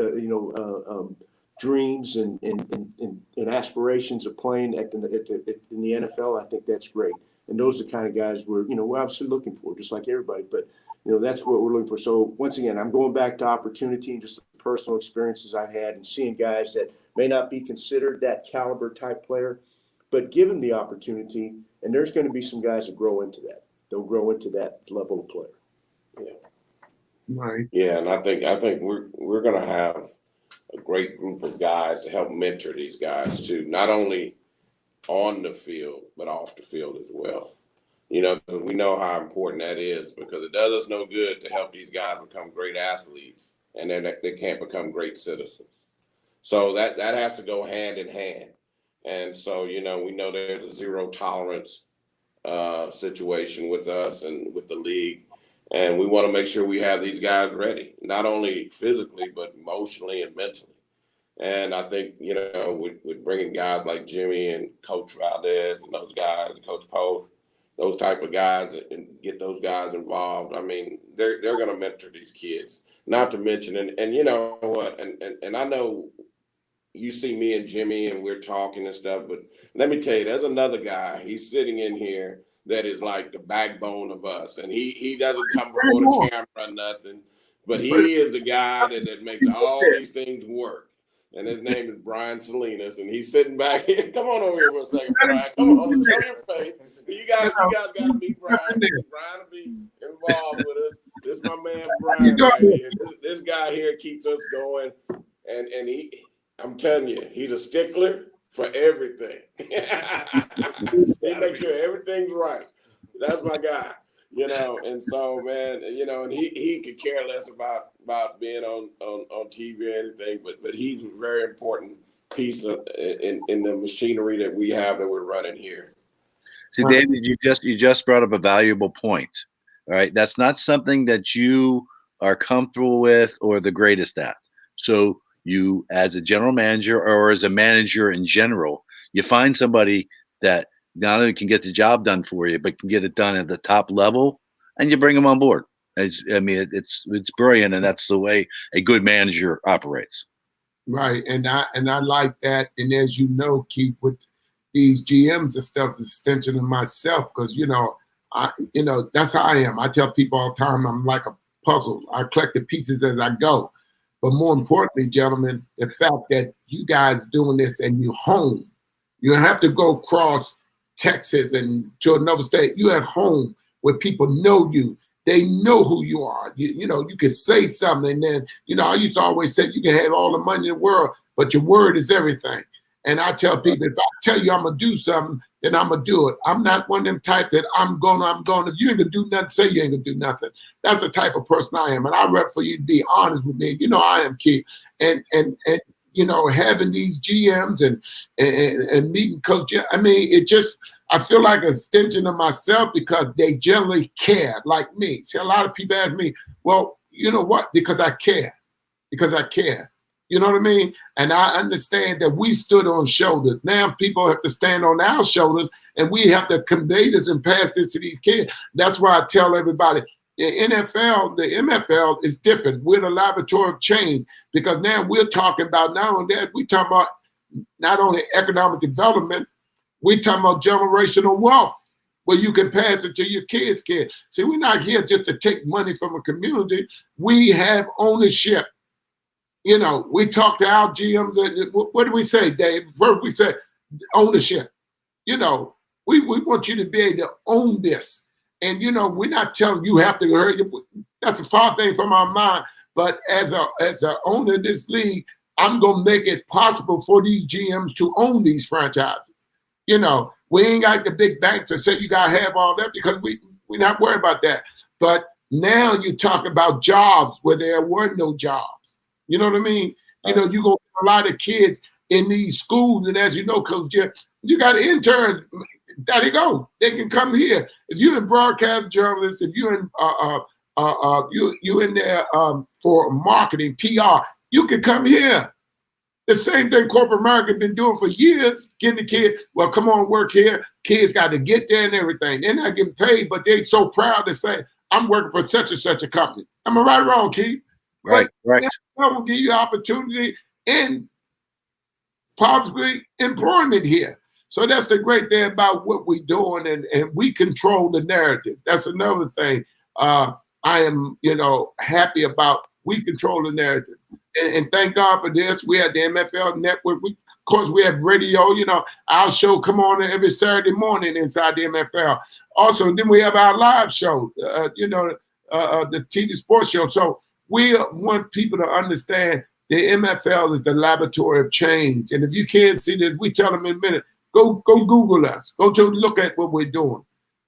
dreams and aspirations of playing in the NFL. I think that's great, and those are the kind of guys we're obviously looking for, just like everybody, but. You know, that's what we're looking for. So once again, I'm going back to opportunity and just the personal experiences I've had and seeing guys that may not be considered that caliber type player, but give them the opportunity, and there's going to be some guys that grow into that. They'll grow into that level of player. Yeah. Right. Yeah, and I think we're gonna have a great group of guys to help mentor these guys too, not only on the field but off the field as well. You know, we know how important that is, because it does us no good to help these guys become great athletes and then they can't become great citizens. So that has to go hand in hand. And so, you know, we know there's a zero tolerance situation with us and with the league. And we want to make sure we have these guys ready, not only physically, but emotionally and mentally. And I think, you know, with bringing guys like Jimmy and Coach Valdez and those guys, and Coach Post, those type of guys, and get those guys involved. I mean, they're going to mentor these kids. Not to mention, and you know what, and I know you see me and Jimmy and we're talking and stuff, but let me tell you, there's another guy. He's sitting in here that is like the backbone of us, and he doesn't come before the camera or nothing, but he is the guy that makes all these things work. And his name is Brian Salinas, and he's sitting back here. Come on over here for a second, Brian. Come on, show your face. You guys got to meet Brian. Brian will be involved with us. This is my man Brian right here. This guy here keeps us going, and I'm telling you, he's a stickler for everything. He makes sure everything's right. That's my guy. You know, and so, man, you know, and he could care less about being on TV or anything, but he's a very important piece of, in the machinery that we have that we're running here. See, David, you just brought up a valuable point. All right, that's not something that you are comfortable with or the greatest at. So you, as a general manager or as a manager in general, you find somebody that not only can get the job done for you, but can get it done at the top level, and you bring them on board. It's brilliant, and that's the way a good manager operates. Right, and I like that. And as you know, Keith, with these GMs and stuff, it's an extension of myself, because that's how I am. I tell people all the time, I'm like a puzzle. I collect the pieces as I go. But more importantly, gentlemen, the fact that you guys doing this and you home, you don't have to go across Texas and to another state. You at home where people know you. They know who you are. You know, you can say something, and then, you know, I used to always say you can have all the money in the world, but your word is everything. And I tell people, if I tell you I'm going to do something, then I'm going to do it. I'm not one of them types that I'm going. If you ain't going to do nothing, say you ain't going to do nothing. That's the type of person I am. And I rather for you to be honest with me. You know, I am, Keith. And you know, having these GMs and meeting Coach, I mean, I feel like an extension of myself, because they generally care like me. See, a lot of people ask me, well, you know what? Because I care. Because I care. You know what I mean? And I understand that we stood on shoulders. Now people have to stand on our shoulders, and we have to convey this and pass this to these kids. That's why I tell everybody, the MFL is different. We're the laboratory of change, because now we're talking about, not only that, we talking about not only economic development, we talking about generational wealth, where you can pass it to your kids' kids. See, we're not here just to take money from a community. We have ownership. You know, we talk to our GMs. What do we say, Dave? First, we say ownership. You know, we want you to be able to own this. And, you know, we're not telling you have to hurry. That's a far thing from our mind. But as a owner of this league, I'm going to make it possible for these GMs to own these franchises. You know, we ain't got the big banks that say you got to have all that, because we're not worried about that. But now you talk about jobs where there were no jobs. You know what I mean? You know, you're going to get a lot of kids in these schools. And as you know, Coach Jim, you got interns. There you go. They can come here. If you're in broadcast journalists, if you're in you in there for marketing, PR, you can come here. The same thing corporate America been doing for years, getting the kid, well, come on, work here. Kids got to get there and everything. They're not getting paid, but they're so proud to say, I'm working for such and such a company. Am I right or wrong, Keith? Right. That will give you opportunity and possibly employment here. So that's the great thing about what we're doing, and we control the narrative. That's another thing I am, you know, happy about. We control the narrative. And thank God for this. We had the MFL network. course, we have radio. Our show come on every Saturday morning inside the MFL. Also, then we have our live show, the TV sports show. So we want people to understand the MFL is the laboratory of change. And if you can't see this, we tell them in a minute, go Google us. Go to look at what we're doing.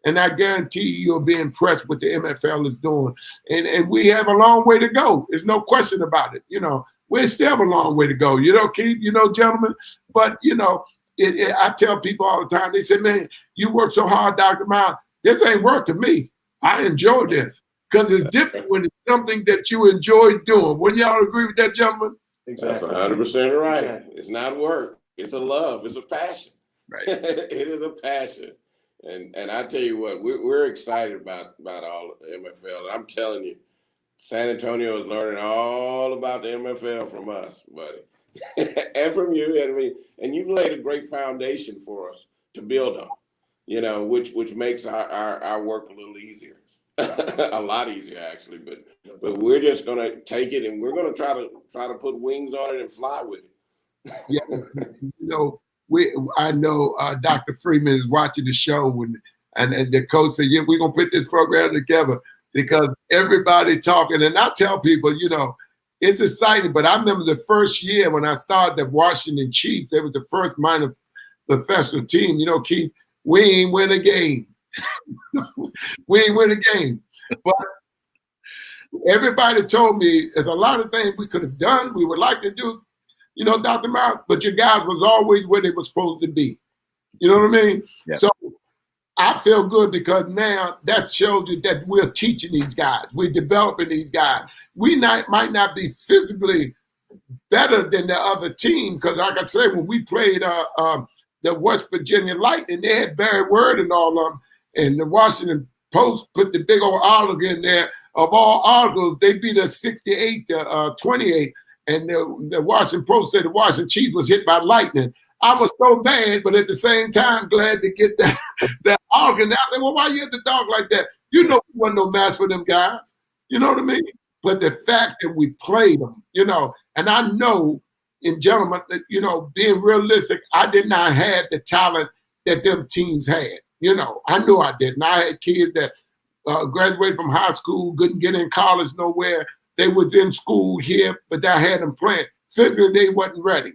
And I guarantee you'll be impressed with the MFL is doing. And we have a long way to go. There's no question about it. We still have a long way to go. Keith, gentlemen. But, I tell people all the time, they say, man, you work so hard, Dr. Myles. This ain't work to me. I enjoy this because it's different when it's something that you enjoy doing. Wouldn't y'all agree with that, gentlemen? Exactly. That's 100% right. Exactly. It's not work. It's a love. It's a passion. Right. It is a passion. And I tell you what, we're excited about all the MFL. I'm telling you, San Antonio is learning all about the MFL from us, buddy, and from you. And you've laid a great foundation for us to build on, which makes our work a little easier, a lot easier actually. But we're just gonna take it and we're gonna try to put wings on it and fly with it. Yeah, I know Dr. Freeman is watching the show and the coach said, yeah, we're going to put this program together because everybody talking. And I tell people, it's exciting. But I remember the first year when I started the Washington Chiefs, they was the first minor professional team. Keith, we ain't win a game. We ain't win a game. But everybody told me there's a lot of things we could have done, we would like to do. Dr. Myles, but your guys was always where they were supposed to be. You know what I mean? Yeah. So I feel good because now that shows you that we're teaching these guys. We're developing these guys. We might not be physically better than the other team because, like I said, when we played the West Virginia Lightning, they had Barry Word and all of them, and the Washington Post put the big old article in there. Of all articles, they beat us 68 to 28. And the Washington Post said the Washington Chiefs was hit by lightning. I was so mad, but at the same time, glad to get that article. And I said, well, why you have to talk like that? We wasn't no match for them guys. You know what I mean? But the fact that we played them, and I know, in gentlemen, being realistic, I did not have the talent that them teams had. I knew I didn't. I had kids that graduated from high school, couldn't get in college nowhere. They was in school here, but I had them playing. Physically, they wasn't ready,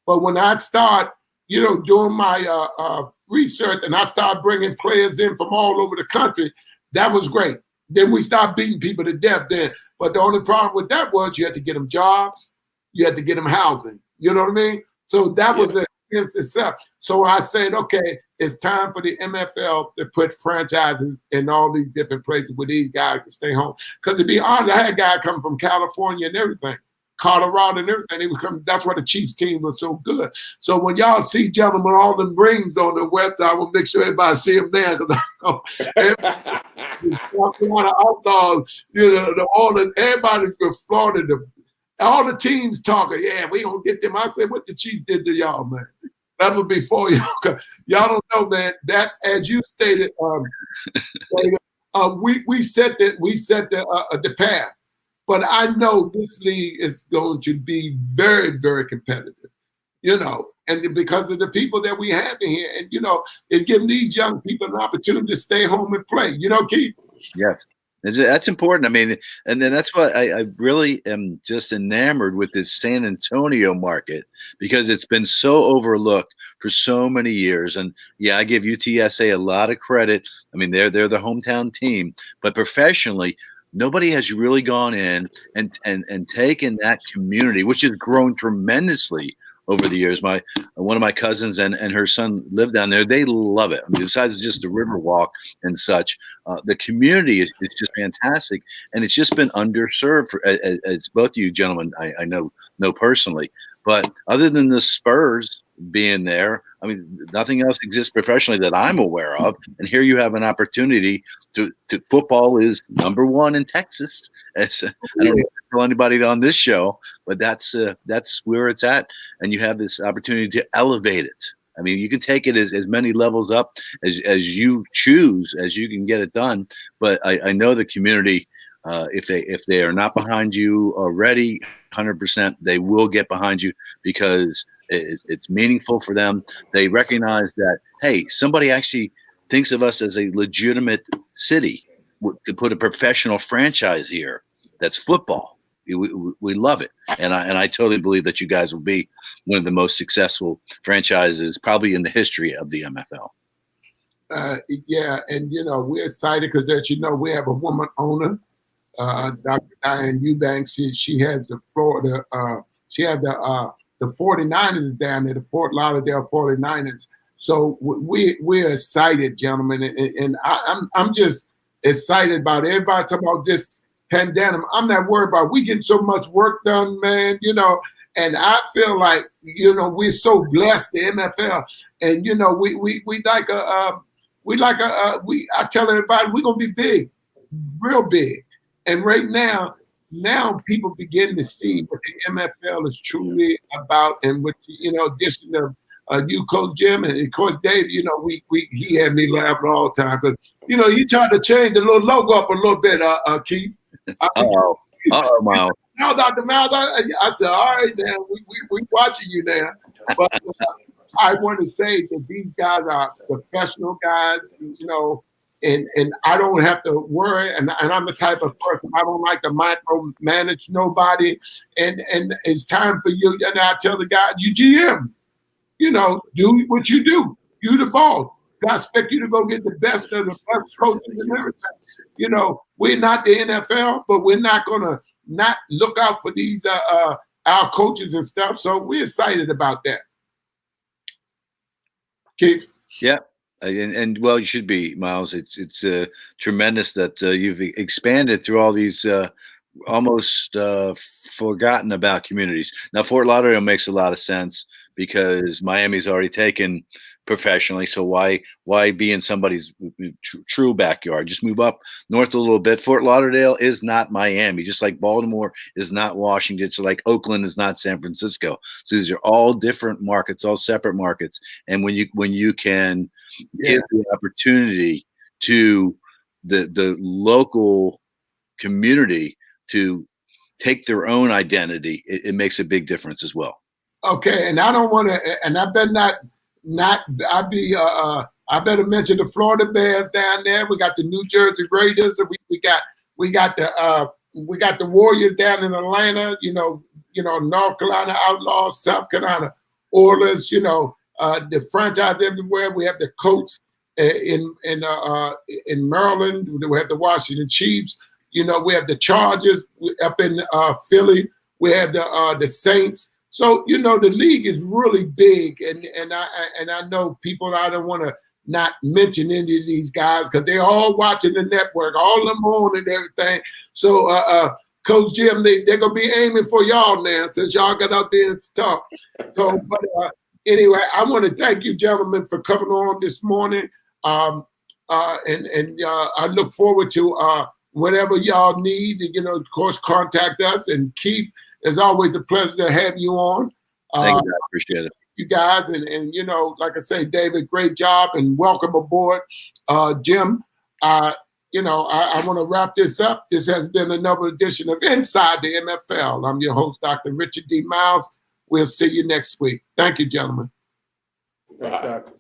But when I start, doing my research and I start bringing players in from all over the country, that was great. Then we start beating people to death then. But the only problem with that was you had to get them jobs. You had to get them housing. You know what I mean? So that was against itself. So I said, okay, it's time for the MFL to put franchises in all these different places where these guys can stay home. Because to be honest, I had a guy come from California and everything, Colorado and everything. He was coming. That's why the Chiefs team was so good. So when y'all see gentlemen, all them rings on the website, I will make sure everybody see them there because I know everybody outlaws, everybody from Florida, all the teams talking, yeah, we gonna get them. I said, what the Chiefs did to y'all, man. That was before y'all. Y'all don't know, man. That, as you stated, we set the path. But I know this league is going to be very, very competitive. And because of the people that we have in here, and it's giving these young people an opportunity to stay home and play. Keith. Yes. That's important. I mean, and then that's why I really am just enamored with this San Antonio market because it's been so overlooked for so many years. And yeah, I give UTSA a lot of credit. I mean, they're the hometown team, but professionally, nobody has really gone in and taken that community, which has grown tremendously over the years. One of my cousins and her son live down there. They love it. I mean, besides just the river walk and such, the community is just fantastic, and it's just been underserved as both of you gentlemen I know personally. But other than the Spurs being there, I mean, nothing else exists professionally that I'm aware of. And here you have an opportunity to football is #1 in Texas. I don't tell anybody on this show, but that's where it's at. And you have this opportunity to elevate it. I mean, you can take it as many levels up as you choose, as you can get it done. But I know the community, if they are not behind you already, 100%, they will get behind you because It's meaningful for them. They recognize that, hey, somebody actually thinks of us as a legitimate city to put a professional franchise here. That's football. We love it. And I totally believe that you guys will be one of the most successful franchises probably in the history of the MFL. Yeah, and we're excited because, as you know, we have a woman owner, Dr. Diane Eubanks. She has the Florida. She had the 49ers down there, the Fort Lauderdale 49ers. So we're excited, gentlemen, and I'm just excited about everybody talking about this pandemic. I'm not worried about. We get so much work done, man. And I feel like we're so blessed, the MFL, and I tell everybody we're gonna be big, real big. And right now people begin to see what the MFL is truly about, and with addition of you, Coach Jim, and Coach Dave. He had me laughing all the time because he tried to change the little logo up a little bit, Keith. Miles. Now, Dr. Myles, I said, all right, now we watching you now. But I want to say that these guys are professional guys, and I don't have to worry. And I'm the type of person, I don't like to micromanage nobody. And it's time for you. And I tell the guys, you GMs, do what you do. You the boss. I expect you to go get the best of the best coaches and everything. We're not the NFL, but we're not going to not look out for these our coaches and stuff. So we're excited about that. Keith? Yeah. And well, you should be, Miles. It's tremendous that you've expanded through all these almost forgotten about communities. Now, Fort Lauderdale makes a lot of sense because Miami's already taken professionally. So why be in somebody's true backyard? Just move up north a little bit. Fort Lauderdale is not Miami, just like Baltimore is not Washington. So like Oakland is not San Francisco. So these are all different markets, all separate markets. And when you can give the opportunity to the local community to take their own identity, it makes a big difference as well. Okay, and I don't want to, and I better I better mention the Florida Bears down there. We got the New Jersey Raiders, and we got the Warriors down in Atlanta. North Carolina Outlaws, South Carolina Oilers. The franchise everywhere. We have the Colts in Maryland. We have the Washington Chiefs. We have the Chargers up in Philly. We have the Saints. So the league is really big, and I know people. I don't want to not mention any of these guys because they're all watching the network, all of them on and everything. So, Coach Jim, they're gonna be aiming for y'all now since y'all got out there and talk. So, but anyway, I want to thank you, gentlemen, for coming on this morning. And I look forward to whatever y'all need. Of course, contact us. And Keith, it's always a pleasure to have you on. Thank you, I appreciate it. You guys, and like I say, David, great job and welcome aboard. Jim, I want to wrap this up. This has been another edition of Inside the MFL. I'm your host, Dr. Richard D. Myles. We'll see you next week. Thank you, gentlemen. Thanks, Doc.